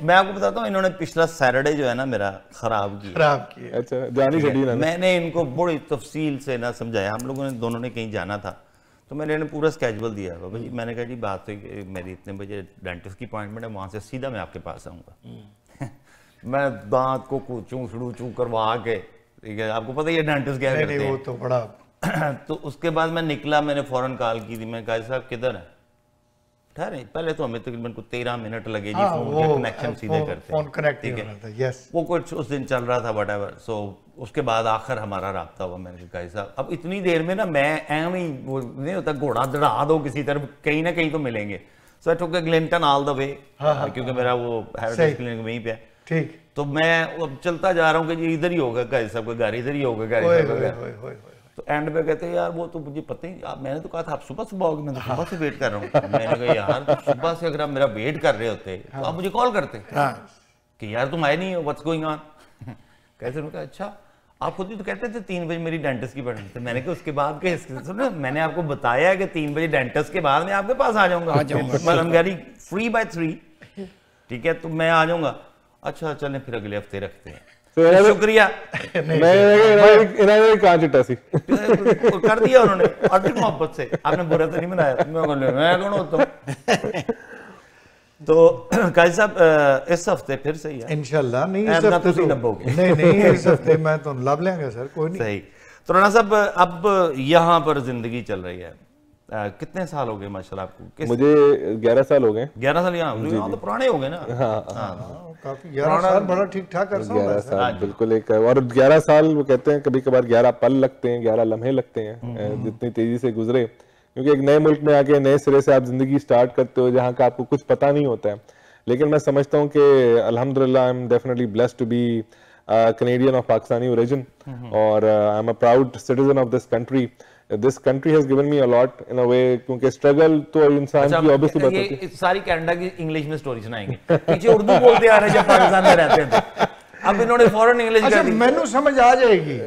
A: मैं आपको बताता हूँ, इन्होंने पिछला सैटरडे जो है ना मेरा खराब किया।
D: अच्छा, जानी छड़ी ना।
A: मैंने इनको बड़ी तफसील से ना समझाया, हम लोगों ने दोनों ने कहीं जाना था, तो मैंने इन्हें पूरा स्केड्यूल दिया बाबा जी। मैंने कहा जी बात तो मेरी इतने बजे डेंटिस्ट की अपॉइंटमेंट है, वहाँ से सीधा मैं आपके पास आऊँगा। मैं दांत को चूं करवा के, ठीक है, आपको पता ही है डेंटिस्ट क्या करते हैं,
B: वो तो बड़ा
A: तो उसके बाद मैं निकला, मैंने फौरन कॉल की थी, मैं कहा साहब किधर है? ठहरे, पहले तो हमें तकरीबन 13 मिनट लगे जी, फोन के कनेक्शन सीधे करते
B: फोन कनेक्ट, ठीक है, यस,
A: वो कुछ उस दिन चल रहा था व्हाटएवर। सो उसके बाद आखिर हमारा राब्ता हुआ। मैंने कहा साहब अब इतनी देर में ना मैं एवं ही, वो नहीं होता घोड़ा दड़ा दो किसी तरफ, कहीं ना कहीं तो मिलेंगे। सो आई टुक अ ग्लिंटन ऑल द वे, क्योंकि मेरा वो हेरिटेज क्लिनिक वहीं पे है।
B: ठीक।
A: तो मैं अब चलता जा रहा हूँ कि जी इधर ही होगा गाड़ी साहब का घर, इधर ही होगा गाड़ी साहब का घर। तो एंड पे कहते हैं यार वो तो मुझे पता ही, आप मैंने तो कहा था आप सुबह सुबह आओगे, मैं तो सुबह से वेट कर रहा हूँ। मैंने कहा यार सुबह से अगर आप मेरा वेट कर रहे होते तो आप मुझे कॉल करते कि यार तुम आए नहीं हो, व्हाट्स गोइंग ऑन। कैसे? उन्होंने कहा अच्छा आप खुद ही तो कहते थे 3 बजे मेरी डेंटिस्ट की अपॉइंटमेंट। तो मैंने कहा उसके बाद के सुनो, मैंने आपको बताया है कि 3 बजे डेंटिस्ट के बाद मैं आपके पास आ जाऊंगा, मतलब गाड़ी फ्री बाय 3, ठीक है, तो मैं आ जाऊंगा। अच्छा चलें फिर अगले हफ्ते रखते हैं, तो शुक्रिया।
D: इन्होंने कहा चिट्टा सी
A: कर दिया उन्होंने, और मोहब्बत से, आपने बुरा तो नहीं बनाया, मैं कौन होता हूँ। तो काजी साहब इस हफ्ते फिर सही है
B: इंशाल्लाह। नहीं इस हफ्ते तो नहीं इस हफ्ते मैं तो लब लेंगे सर, कोई नहीं।
A: सही। तो राणा साहब अब यहाँ पर जिंदगी चल रही है, कितने साल हो गए माशाल्लाह आपको?
D: मुझे 11 साल हो गए।
A: 11 साल यहाँ तो पुराने हो गए ना।
B: काफी 11 साल बड़ा ठीक ठाक अरसा है।
D: 11 साल बिल्कुल एक, और 11 साल वो कहते हैं कभी कभार 11 पल लगते हैं, 11 लम्हे लगते हैं, जितनी तेजी से गुजरे, क्योंकि एक नए मुल्क में आके नए सिरे से आप जिंदगी स्टार्ट करते हो जहाँ का आपको कुछ पता नहीं होता है। लेकिन मैं समझता हूँ कि अल्हम्दुलिल्लाह I am definitely blessed to be Canadian of Pakistani origin, और I am a proud citizen of this country. This country has given me a lot in a way, क्योंकि स्ट्रगल तो इंसान की ऑब्वियसली बात होती है।
A: सारी कनाडा की इंग्लिश में स्टोरी सुनाएंगे, पीछे उर्दू बोलते आ रहे जब पाकिस्तान में रहते थे, अब इन्होंने फॉरेन इंग्लिश कर दी।
B: मैनू समझ आ जाएगी,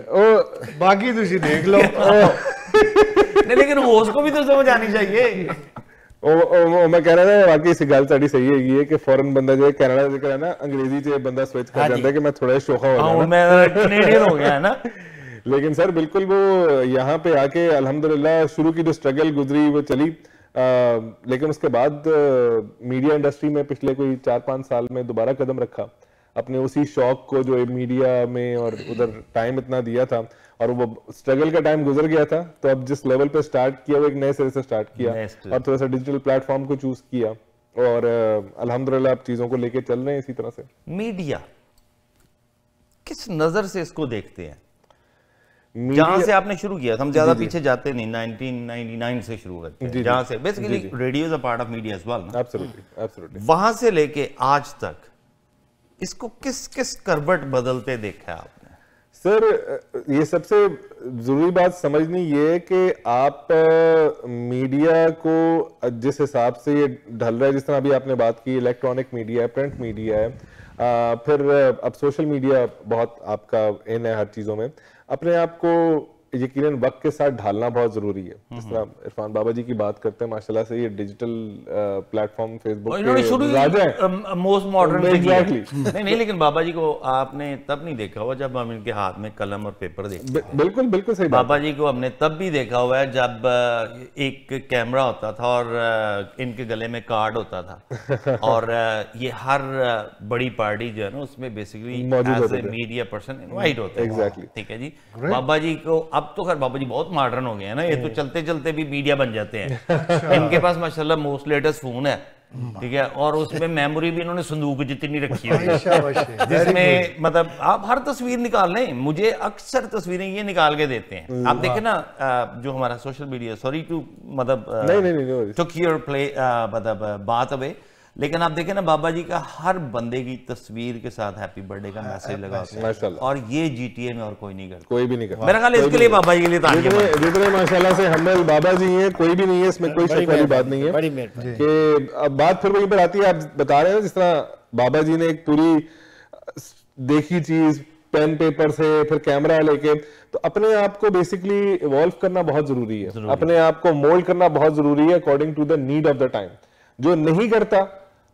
B: बाकी तुसी देख लो।
A: नहीं लेकिन वो उसको भी तो समझ आनी चाहिए।
D: मैं कह रहा था वाकई इस गल साड़ी सही है कि फॉरेन बंदा जो कनाडा जिक्र है ना अंग्रेजी च बंदा स्विच कर जाता है कि मैं थोड़ा शोखा हो गया,
A: मैं कैनेडियन हो गया है ना।
D: लेकिन सर बिल्कुल वो यहाँ पे आके अल्हम्दुलिल्लाह शुरू की जो स्ट्रगल गुजरी वो चली, लेकिन उसके बाद मीडिया इंडस्ट्री में पिछले कोई 4-5 साल में दोबारा कदम रखा, अपने उसी शौक को जो मीडिया में और उधर टाइम इतना दिया था, और वो स्ट्रगल का टाइम गुजर गया था, तो अब जिस लेवल पे स्टार्ट किया वो एक नए सिरे से स्टार्ट किया और थोड़ा सा डिजिटल प्लेटफॉर्म को चूज किया, और अल्हम्दुलिल्लाह आप चीजों को लेके चल रहे हैं इसी तरह से।
A: मीडिया किस नजर से इसको देखते हैं? जहां से आपने शुरू किया, हम ज्यादा पीछे जाते नहीं, 1999 से शुरू करते हैं, जहां से basically radio is a part of media as well.
D: Absolutely.
A: वहां से लेके आज तक इसको किस किस करवट बदलते देखा है आपने?
D: सर ये सबसे जरूरी बात समझनी ये है कि आप मीडिया को जिस हिसाब से ये ढल रहा है, जिस तरह अभी आपने बात की इलेक्ट्रॉनिक मीडिया है, प्रिंट मीडिया है, फिर अब सोशल मीडिया बहुत आपका इन है हर चीजों में, अपने आप को यकीनन वक्त के साथ ढालना बहुत जरूरी है। जिस तरह इरफान बाबा जी की बात करते हैं माशाल्लाह से, ये डिजिटल प्लेटफॉर्म फेसबुक
A: के मोस्ट मॉडर्न नहीं, लेकिन बाबा जी को आपने तब नहीं देखा हुआ जब हम इनके हाथ में कलम और पेपर देखते।
D: बिल्कुल बिल्कुल सही।
A: बाबा जी को हमने तब भी देखा हुआ है जब एक कैमरा होता था और इनके गले में कार्ड होता था, और ये हर बड़ी पार्टी जो है ना उसमें basically as a media person invite होते हैं।
D: एग्जैक्टली,
A: ठीक है जी। बाबा जी को अब तो खैर बाबा जी बहुत मॉडर्न हो गए हैं ना, ये तो चलते चलते भी मीडिया बन जाते हैं। इनके पास माशाल्लाह मोस्ट लेटेस्ट फोन है, ठीक है, और उसमें मेमोरी भी इन्होंने संदूक जितनी रखी है, जिसमें मतलब आप हर तस्वीर निकाल लें, मुझे अक्सर तस्वीरें ये निकाल के देते हैं। आप देखें ना जो हमारा सोशल मीडिया, सॉरी टू मतलब टुक योर प्ले मतलब बात अवे, लेकिन आप देखें ना बाबा जी का हर बंदे की तस्वीर के साथ हैप्पी बर्थडे का मैसेज लगा होता है, और ये जीटीए में और कोई नहीं करता,
D: कोई भी नहीं करता।
A: मेरा ख्याल इसके लिए बाबा जी के लिए
D: जितने माशाल्लाह से हमें बाबा जी हैं कोई भी नहीं है, इसमें कोई शक वाली बात नहीं है कि अब बात फिर वहीं पर आती है। आप बता रहे हैं जिस तरह बाबा जी ने एक पूरी देखी चीज पेन पेपर से फिर कैमरा लेके, तो अपने आप को बेसिकली इवॉल्व करना बहुत जरूरी है, अपने आप को मोल्ड करना बहुत जरूरी है according to the need of the time. जो नहीं करता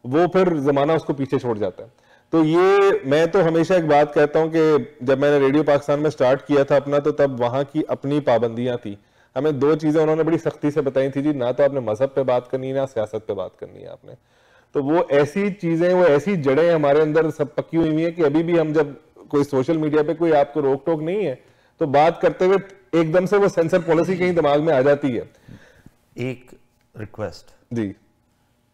D: वो फिर जमाना उसको पीछे छोड़ जाता है। तो ये मैं तो हमेशा एक बात कहता हूं कि जब मैंने रेडियो पाकिस्तान में स्टार्ट किया था अपना, तो तब वहां की अपनी पाबंदियां थी। हमें 2 चीजें उन्होंने बड़ी सख्ती से बताई थी जी, ना तो आपने मजहब पे बात करनी है, ना सियासत पे बात करनी है आपने। तो वो ऐसी चीजें, वो ऐसी जड़ें हमारे अंदर सब पक्की हुई है कि अभी भी हम जब कोई सोशल मीडिया पे कोई आपको रोक टोक नहीं है तो बात करते हुए एकदम से वो सेंसर पॉलिसी कहीं दिमाग में आ जाती है।
A: एक रिक्वेस्ट
D: जी,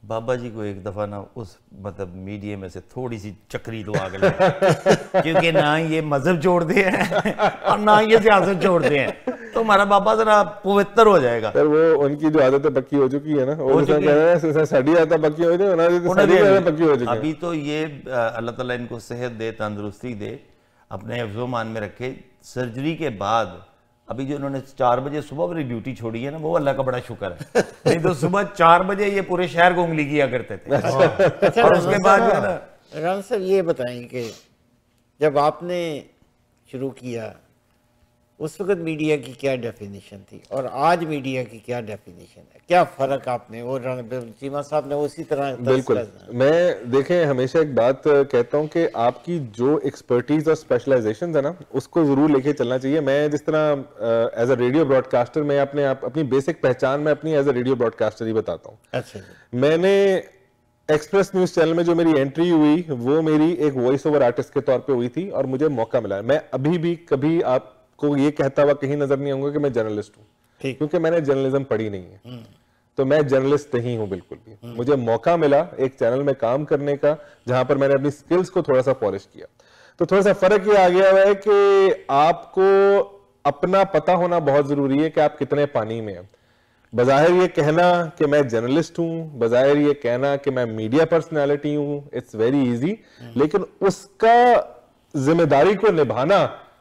A: बाबा जी को एक दफा ना उस मतलब मीडिया में से थोड़ी सी चक्री तो आगे लगे क्योंकि ना ये मजहब छोड़ते हैं और ना ये सियासत छोड़ते हैं। तो हमारा बाबा जरा पवित्र हो जाएगा।
D: पर वो उनकी जो आदतें पक्की हो चुकी है ना, वो जैसा कह रहे हैं साड़ी आदत पक्की हो जाए, उन्होंने पक्की हो चुकी है।
A: अभी तो ये अल्लाह ताला इनको सेहत दे, तंदुरुस्ती दे, अपने हिफ्ज़ो-मान में रखे। सर्जरी के बाद अभी जो इन्होंने 4 बजे सुबह वाली ड्यूटी छोड़ी है ना, वो अल्लाह का बड़ा शुक्र है। नहीं तो सुबह 4 बजे ये पूरे शहर को उंगली किया करते थे।
C: अच्छा,
A: और उसके बाद जो है ना,
C: राना साहब ये बताएं कि जब आपने शुरू किया उस वक्त मीडिया की क्या डेफिनेशन थी और आज मीडिया की क्या डेफिनेशन है, क्या फ़र्क आपने और चीमा साहब ने उसी तरह?
D: बिल्कुल, मैं देखें हमेशा एक बात कहता हूं कि आपकी जो एक्सपर्टीज और स्पेशलाइजेशन है ना, उसको जरूर लेके चलना चाहिए। मैं जिस तरह एज अ रेडियो ब्रॉडकास्टर मैं अपनी बेसिक पहचान में अपनी एज अ रेडियो ब्रॉडकास्टर ही बताता हूँ। अच्छा, मैंने एक्सप्रेस न्यूज चैनल में जो मेरी एंट्री हुई वो मेरी एक वॉइस ओवर आर्टिस्ट के तौर पे हुई थी और मुझे मौका मिला। मैं अभी भी कभी आपको ये कहता हुआ कहीं नजर नहीं आऊंगा कि मैं जर्नलिस्ट हूँ, क्योंकि मैंने जर्नलिज्म पढ़ी नहीं है, तो मैं जर्नलिस्ट नहीं हूँ बिल्कुल भी। मुझे मौका मिला एक चैनल में काम करने का जहां पर मैंने अपनी स्किल्स को थोड़ा सा पॉलिश किया, तो थोड़ा सा फर्क ये आ गया है कि आपको अपना पता होना बहुत जरूरी है कि आप कितने पानी में हैं। बज़ाहिर ये कहना कि मैं जर्नलिस्ट हूं, बज़ाहिर ये कहना कि मैं मीडिया पर्सनालिटी हूं, इट्स वेरी इजी, लेकिन उसका जिम्मेदारी को निभाना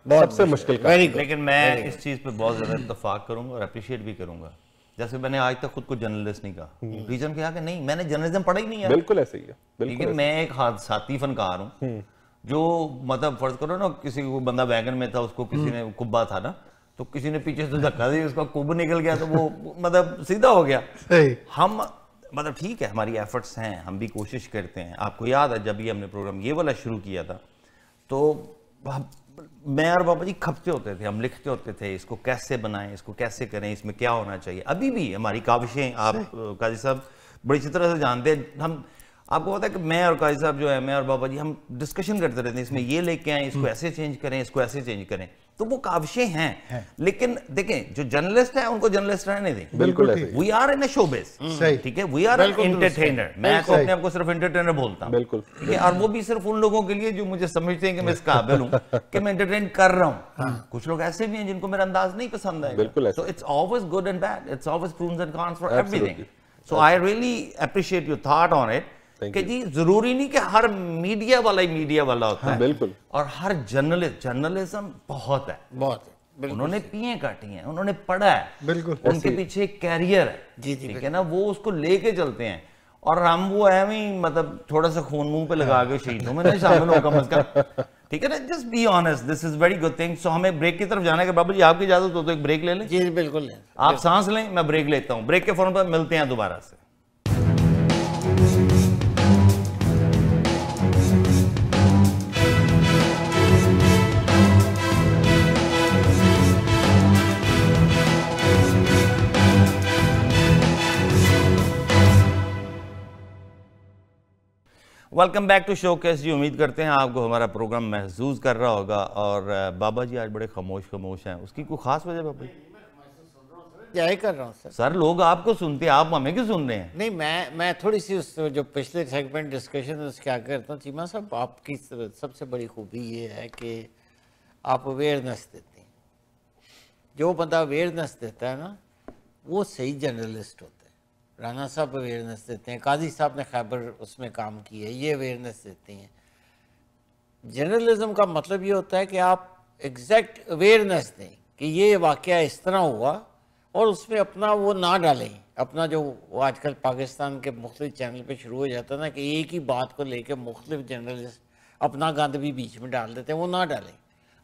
D: सबसे मुश्किल काम है।
A: लेकिन मैं इस चीज पे बहुत ज्यादा इत्तेफाक करूंगा और अप्रिशिएट भी करूंगा। जैसे मैंने आज तक खुद को जर्नलिस्ट नहीं कहा, रीजन क्या कि नहीं, मैंने जर्नलिज्म पढ़ा ही नहीं है।
D: बिल्कुल ऐसे ही है,
A: ठीक है। मैं एक हादसाती फनकार हूँ जो मतलब फर्ज करो ना, किसी को बंदा वैगन में था, उसको किसी ने कुब्बा था ना, तो किसी ने पीछे से धक्का दिया, उसका कुब निकल गया तो वो मतलब सीधा हो गया। हम मतलब ठीक है, हमारी एफर्ट्स हैं, हम भी कोशिश करते हैं। आपको याद है जब ये हमने प्रोग्राम ये वाला शुरू किया था तो मैं और बाबा जी खपते होते थे, हम लिखते होते थे इसको कैसे बनाएं, इसको कैसे करें, इसमें क्या होना चाहिए। अभी भी हमारी काविशें आप काजी साहब बड़ी अच्छी तरह से जानते हैं। हम आपको पता है कि मैं और काजी साहब जो है, मैं और बाबा जी हम डिस्कशन करते रहते हैं, इसमें ये लेके आए, इसको ऐसे चेंज करें, इसको ऐसे चेंज करें। तो वो काविशें हैं, लेकिन देखें जो जर्नलिस्ट है उनको जर्नलिस्ट रहने दें।
D: बिल्कुल,
A: we are in a showbiz, ठीक है, वी आर एंटरटेनर। मैं तो अपने आप को सिर्फ एंटरटेनर बोलता हूँ,
D: बिल्कुल,
A: ठीक है, और वो भी सिर्फ उन लोगों के लिए जो मुझे समझते हैं कि मैं इस काबिल हूँ कि मैं एंटरटेन कर रहा हूँ। कुछ लोग ऐसे भी हैं जिनको मेरा अंदाज नहीं पसंद आएगा, so it's always good and bad, it's always pros and cons for everything. So I really appreciate your thought on it कि जी जरूरी नहीं कि हर मीडिया वाला ही मीडिया वाला होता है,
D: बिल्कुल,
A: और हर जर्नलिज्म बहुत है,
C: बहुत है,
A: उन्होंने पिए काटी हैं, उन्होंने पढ़ा है,
B: बिल्कुल,
A: उनके पीछे एक कैरियर है,
C: जी जी,
A: ठीक है ना, वो उसको लेके चलते हैं। और हम वो है भी मतलब थोड़ा सा खून मुंह पे लगा के शहीदों में नहीं शामिल हो कम से कम, ठीक है ना, just be honest, this is very good thing. So हमें ब्रेक की तरफ जाना है। बाबू जी आपकी इजाजत हो तो एक ब्रेक ले लें?
C: जी बिल्कुल,
A: आप सांस लें, मैं ब्रेक लेता हूँ। ब्रेक के फौरन पर मिलते हैं दोबारा से। वेलकम बैक टू शोकेस जी। उम्मीद करते हैं आपको हमारा प्रोग्राम महसूस कर रहा होगा। और बाबा जी आज बड़े खामोश हैं, उसकी कोई खास वजह बाबा जी?
C: क्या कर रहा हूँ
A: सर लोग आपको सुनते हैं, आप हमें क्यों सुन रहे हैं?
C: नहीं, मैं थोड़ी सी उस जो पिछले सेगमेंट डिस्कशन उसके क्या करता हूँ चीमा साहब, आपकी सबसे बड़ी खूबी ये है कि आप अवेयरनेस देते हैं। जो बंदा अवेयरनेस देता है ना वो सही जर्नलिस्ट होता है। राना साहब अवेयरनेस देते हैं, काजी साहब ने खैबर उसमें काम की है, ये अवेयरनेस देते हैं। जर्नलिज्म का मतलब ये होता है कि आप एग्जैक्ट अवेयरनेस दें कि ये वाक़या इस तरह हुआ और उसमें अपना वो ना डालें, अपना जो वो आजकल पाकिस्तान के मुख्तलिफ चैनल पे शुरू हो जाता है ना कि एक ही बात को लेकर मुख्तलिफ जर्नलिस्ट अपना गंद भी बीच में डाल देते हैं, वो ना डालें।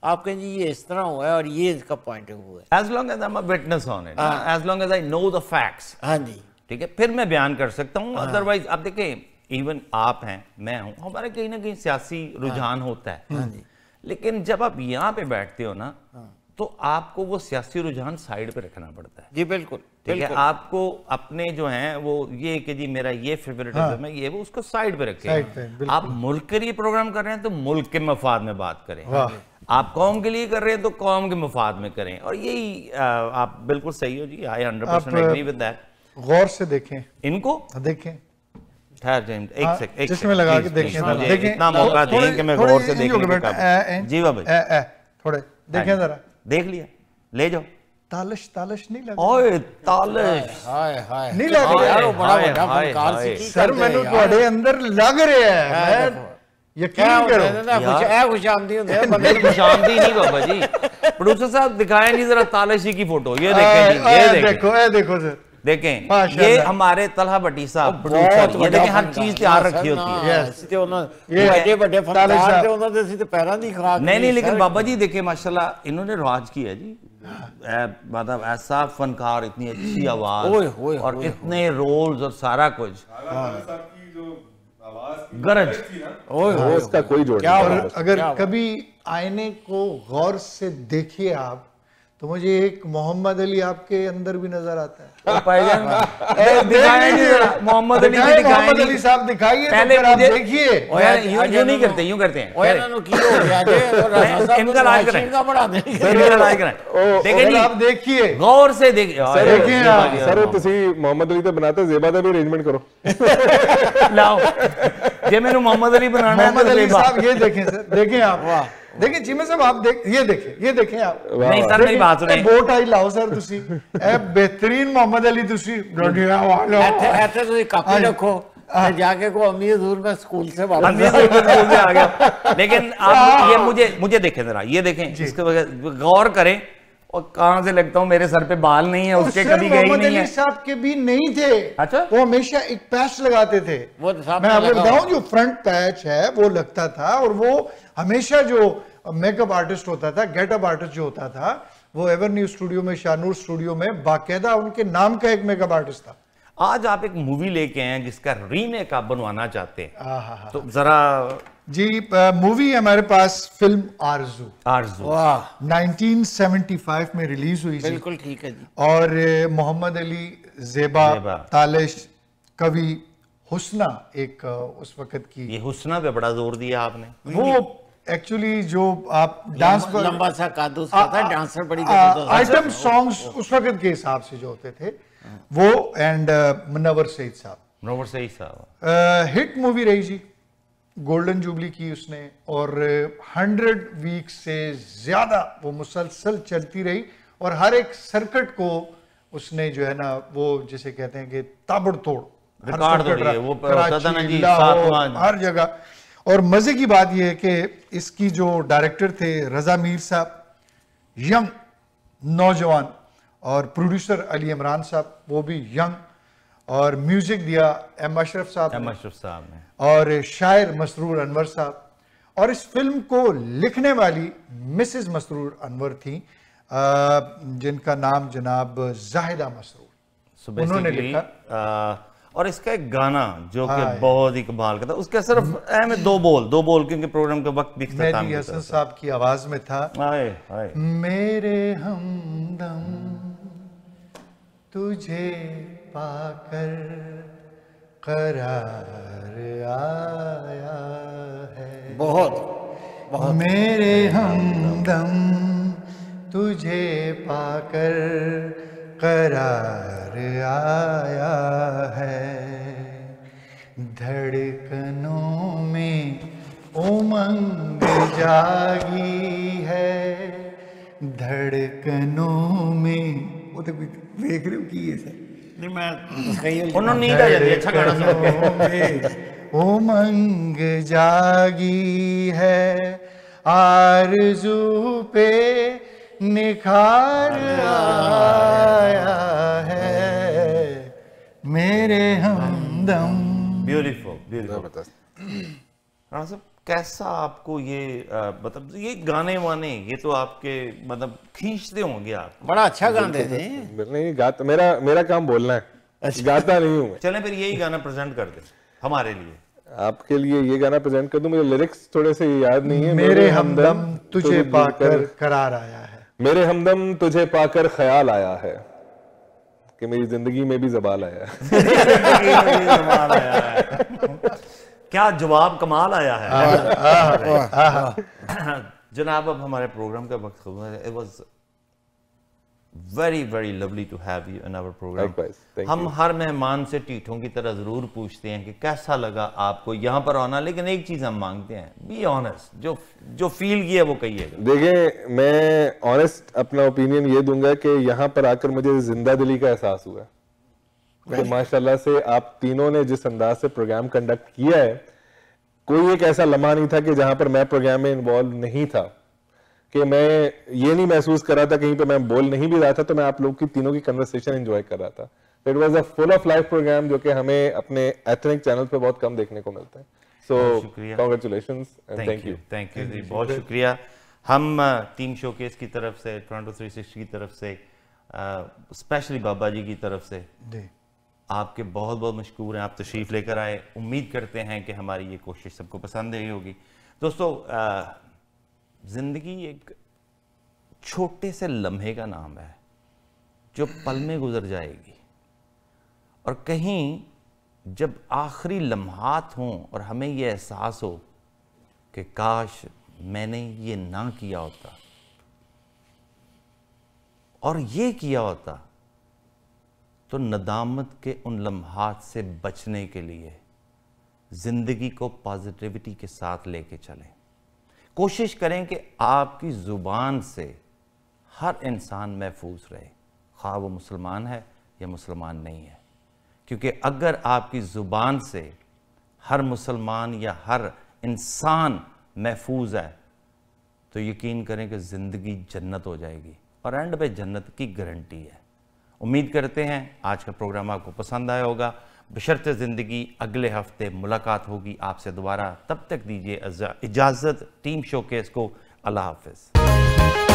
C: आप कहें जी ये इस तरह हुआ है और ये इसका पॉइंट हुआ है।
A: As long as I'm a witness on it, as long as I know the facts,
C: हाँ जी,
A: ठीक है, फिर मैं बयान कर सकता हूँ। अदरवाइज आप देखें, इवन आप हैं, मैं हूँ, हमारा कहीं ना कहीं सियासी रुझान होता है, लेकिन जब आप यहाँ पे बैठते हो ना तो आपको वो सियासी रुझान साइड पे रखना पड़ता है।
C: जी बिल्कुल,
A: ठीक है, आपको अपने जो हैं वो ये कि जी मेरा ये फेवरेटिज्म है, ये वो उसको साइड पे रखें। आप मुल्क के लिए प्रोग्राम कर रहे हैं तो मुल्क के मफाद में बात करें, आप कौम के लिए कर रहे हैं तो कौम के मफाद में करें। और यही आप बिल्कुल सही हो जी, आई 100% एग्री विद दैट।
B: गौर से देखें
A: इनको,
B: देखें,
A: ठहर जाए एक सेकंड,
B: जिसमें लगा के देखें,
A: इतना मौका दें कि मैं गौर से देखने का। जी बाबा
B: थोड़े देखें जरा,
A: देख लिया, ले जाओ।
B: तालश तालश नहीं लगा?
A: ओए तालश
C: हाय हाय
B: नहीं लग रहा
C: यार, वो बड़ा
A: हाय,
C: बड़ा
A: हाय,
C: फनकार
A: हाय।
C: सी
B: सर मैंने ਤੁਹਾਡੇ ਅੰਦਰ ਲੱਗ ਰਿਹਾ ਹੈ ਮੈਂ यकीन करो
C: कुछ ऐ खुश आमदी ਹੁੰਦੇ ਆ ਬੰਦੇ
A: बंदे शांति नहीं बाबा जी। प्रोड्यूसर साहब दिखाएं नहीं जरा तालश जी की फोटो, ये देखें जी, ये देखें,
B: ये देखो सर,
A: देखें
B: माशाल्लाह।
A: ये हमारे तलहा भट्टी साहब प्रोड्यूसर, ये देखें हर चीज तैयार रखी होती है।
C: ਅਸੀਂ ਤੇ ਉਹਨਾਂ ਵੱਡੇ ਵੱਡੇ ਫਨਕਾਰ ਤੇ ਉਹਨਾਂ ਦੇ ਅਸੀਂ ਤੇ ਪੈਰਾਂ ਦੀ ਖਾਕ
A: नहीं लेकिन बाबा जी देखे माशाल्लाह इन्होंने राज किया है जी। मतलब ऐसा फनकार, इतनी अच्छी आवाज और इतने रोल्स और सारा कुछ गरज,
D: उसका कोई जोड़
B: क्या
D: नहीं।
B: अगर कभी आईने को गौर से देखिए आप तो मुझे एक मोहम्मद अली आपके अंदर भी नजर आता है।
A: दिखाएं नहीं जरा, मोहम्मद अली जी दिखाएं
B: मोहम्मद
A: नहीं।
B: अली साहब दिखाइए तो
A: पहले
B: फिर आप
A: मुझे
B: देखिए।
A: यूं नहीं करते, यूं करते हैं।
C: ਓਏ ਇਹਨਾਂ ਨੂੰ ਕੀ ਹੋ ਗਿਆ ਜੇ ਔਰ ਰਾਣਾ ਸਾਹਿਬ
A: इनका इलाज करें,
C: का बड़ा नहीं
A: इनका इलाज करें। देखें
B: फिर
A: जी,
B: आप देखिए
A: गौर से देखिए।
B: देखिए आप,
D: सर ਤੁਸੀਂ ਮੁਹੰਮਦ ਅਲੀ ਤੇ ਬਣਾते ज़ेबा ਦਾ ਵੀ ਅਰੇਂਜमेंट ਕਰੋ।
A: लाओ ये मैंने मोहम्मद अली बनाना है।
B: मोहम्मद
A: तो
B: अली
A: ज़ेबा।
B: साहब ये देखें सर, देखें आप, देखिए चीमे साहब आप देख, ये देखें आप।
A: नहीं सर मेरी बात सुने।
B: बोट आई लाओ सर तुसी ए बेहतरीन मोहम्मद अली तुसी डोडिया वालो
C: ऐसे ਤੁਸੀਂ ਕਾਪੀ ਰੱਖੋ ਤੇ जाके को अम्मी हजूर में स्कूल से वापस
A: अम्मी हजूर में स्कूल से आ गया। लेकिन आप ये मुझे देखें जरा, ये देखें, इसके बगैर गौर करें। और कहां से लगता हूं मेरे सर पे बाल नहीं है, उसके कभी गए ही
B: मोहम्मद
A: नहीं
B: अली
A: है।
B: साहब के भी नहीं थे।
A: अच्छा?
B: वो हमेशा एक पैच लगाते थे।
C: वो साहब
B: मैं आपको
C: लगा
B: बताऊं जो फ्रंट पैच है वो लगता था, और वो हमेशा जो मेकअप आर्टिस्ट होता था, गेटअप आर्टिस्ट जो होता था, वो एवरन्यू स्टूडियो में, शानूर स्टूडियो में बाकायदा उनके नाम का एक मेकअप आर्टिस्ट था।
A: आज आप एक मूवी लेके आए हैं जिसका रीमेक आप बनवाना चाहते हैं,
B: आहा।
A: तो जरा
B: जी मूवी हमारे पास फिल्म आरजू
A: आरज़ू।
C: वाह
B: 1975 में रिलीज हुई थी,
C: बिल्कुल ठीक है जी।
B: और मोहम्मद अली, ज़ेबा, तालिश, कवि, हुस्ना एक उस वक्त की,
A: ये हुस्ना पे बड़ा जोर दिया आपने।
B: वो एक्चुअली जो आप डांस पर
C: लंबा सा कादूस का था, डांसर बड़ी जबरदस्त।
B: आइटम सॉन्ग्स उस वक्त के हिसाब से जो होते थे वो, एंड मुनव्वर सईद साहब,
A: मुनव्वर सईद साहब
B: हिट मूवी रही जी, गोल्डन जुबली की उसने, और 100 वीक से ज्यादा वो मुसलसल चलती रही, और हर एक सर्किट को उसने जो है ना वो जिसे कहते हैं कि ताबड़तोड़
A: रिकॉर्ड तोड़ी है, वो होता था ना जी,
B: लाहौर,
A: सातवां।
B: हर जगह। और मजे की बात यह है कि इसकी जो डायरेक्टर थे रजा मीर साहब, यंग नौजवान, और प्रोड्यूसर अली इमरान साहब वो भी यंग, और म्यूजिक दिया एम अशरफ साहब
A: ने,
B: और शायर मसरूर अनवर साहब, और इस फिल्म को लिखने वाली मिसेस मसरूर अनवर थी, जिनका नाम जनाब जाहिदा मसरूर, उन्होंने लिखा।
A: और इसका एक गाना जो कि बहुत ही कमाल का था, उसका सिर्फ अहम दो बोल क्योंकि प्रोग्राम के वक्त भी
B: मेहदी हसन साहब की आवाज में था।
A: आए, आए।
B: मेरे हमदम तुझे पाकर करार आया है,
C: बहुत
B: मेरे हमदम तुझे पाकर करार आया है, धड़कनों में उमंग जागी है, धड़कनों में वो तो देख रहे हो कि ये सर
C: नहीं मैं
A: उन्होंने नींद आ जाती है, अच्छा गाना सुन के।
B: उमंग जागी है, आरज़ू पे निखार आया है, मेरे हमदम।
A: ब्यूटीफुल राणा साहब, कैसा आपको ये मतलब ये गाने वाने ये तो आपके मतलब खींचते होंगे आप,
C: बड़ा अच्छा गाते थे।
D: नहीं गाता, मेरा काम बोलना है, गाता नहीं हूँ मैं।
A: चलें फिर यही गाना प्रेजेंट कर दे हमारे लिए।
D: आपके लिए ये गाना प्रेजेंट कर दूं, मुझे लिरिक्स थोड़े से याद नहीं है।
B: मेरे हमदम तुझे पाकर करार आया है,
D: मेरे हमदम तुझे पाकर ख्याल आया है कि मेरी जिंदगी में भी ज़बाल आया है।
A: क्या जवाब कमाल आया है। जनाब अब हमारे प्रोग्राम का वक्त हुआ है। It was very very lovely to have you in our programme.
D: Likewise,
A: हम हर मेहमान से टीठों की तरह ज़रूर पूछते हैं कि कैसा लगा आपको यहाँ पर आना, लेकिन एक चीज़ हम मांगते हैं, बी ऑनेस्ट, जो फील किया वो कहिएगा।
D: देखिए, मैं ऑनेस्ट अपना ओपिनियन ये दूंगा कि यहाँ पर आकर मुझे जिंदा दिली का एहसास हुआ कि माशाल्लाह से आप तीनों ने जिस अंदाज से प्रोग्राम कंडक्ट किया है, कोई एक ऐसा लम्हा नहीं था कि जहां पर मैं प्रोग्राम में इन्वॉल्व नहीं था, कि मैं ये नहीं महसूस कर रहा था कहीं पे मैं बोल नहीं भी रहा था तो मैं आप लोग की तीनों की कन्वर्सेशन एंजॉय कर रहा था। It was a full of life programme जो कि हमें अपने एथनिक चैनल पे बहुत कम देखने को मिलता है। So congratulations and thank you
A: जी, बहुत शुक्रिया। हम टीम शोकेस की तरफ से, टोरंटो 360 की तरफ से, स्पेशली बाबा जी की तरफ से आपके बहुत बहुत मशकूर हैं। आप तशरीफ़ लेकर आए, उम्मीद करते हैं कि हमारी ये कोशिश सबको पसंद आई होगी। दोस्तों, ज़िंदगी एक छोटे से लम्हे का नाम है जो पल में गुजर जाएगी, और कहीं जब आखिरी लम्हात हों और हमें ये एहसास हो कि काश मैंने ये ना किया होता और ये किया होता, तो नदामत के उन लम्हात से बचने के लिए ज़िंदगी को पॉजिटिविटी के साथ लेके चलें। कोशिश करें कि आपकी ज़ुबान से हर इंसान महफूज रहे, ख़्वाह वो मुसलमान है या मुसलमान नहीं है, क्योंकि अगर आपकी ज़ुबान से हर मुसलमान या हर इंसान महफूज है तो यकीन करें कि ज़िंदगी जन्नत हो जाएगी, और एंड पे जन्नत की गारंटी है। उम्मीद करते हैं आज का प्रोग्राम आपको पसंद आया होगा। बशर्ते ज़िंदगी, अगले हफ्ते मुलाकात होगी आपसे दोबारा। तब तक दीजिए इजाज़त। टीम शोकेस को अल्लाह हाफ़िज़।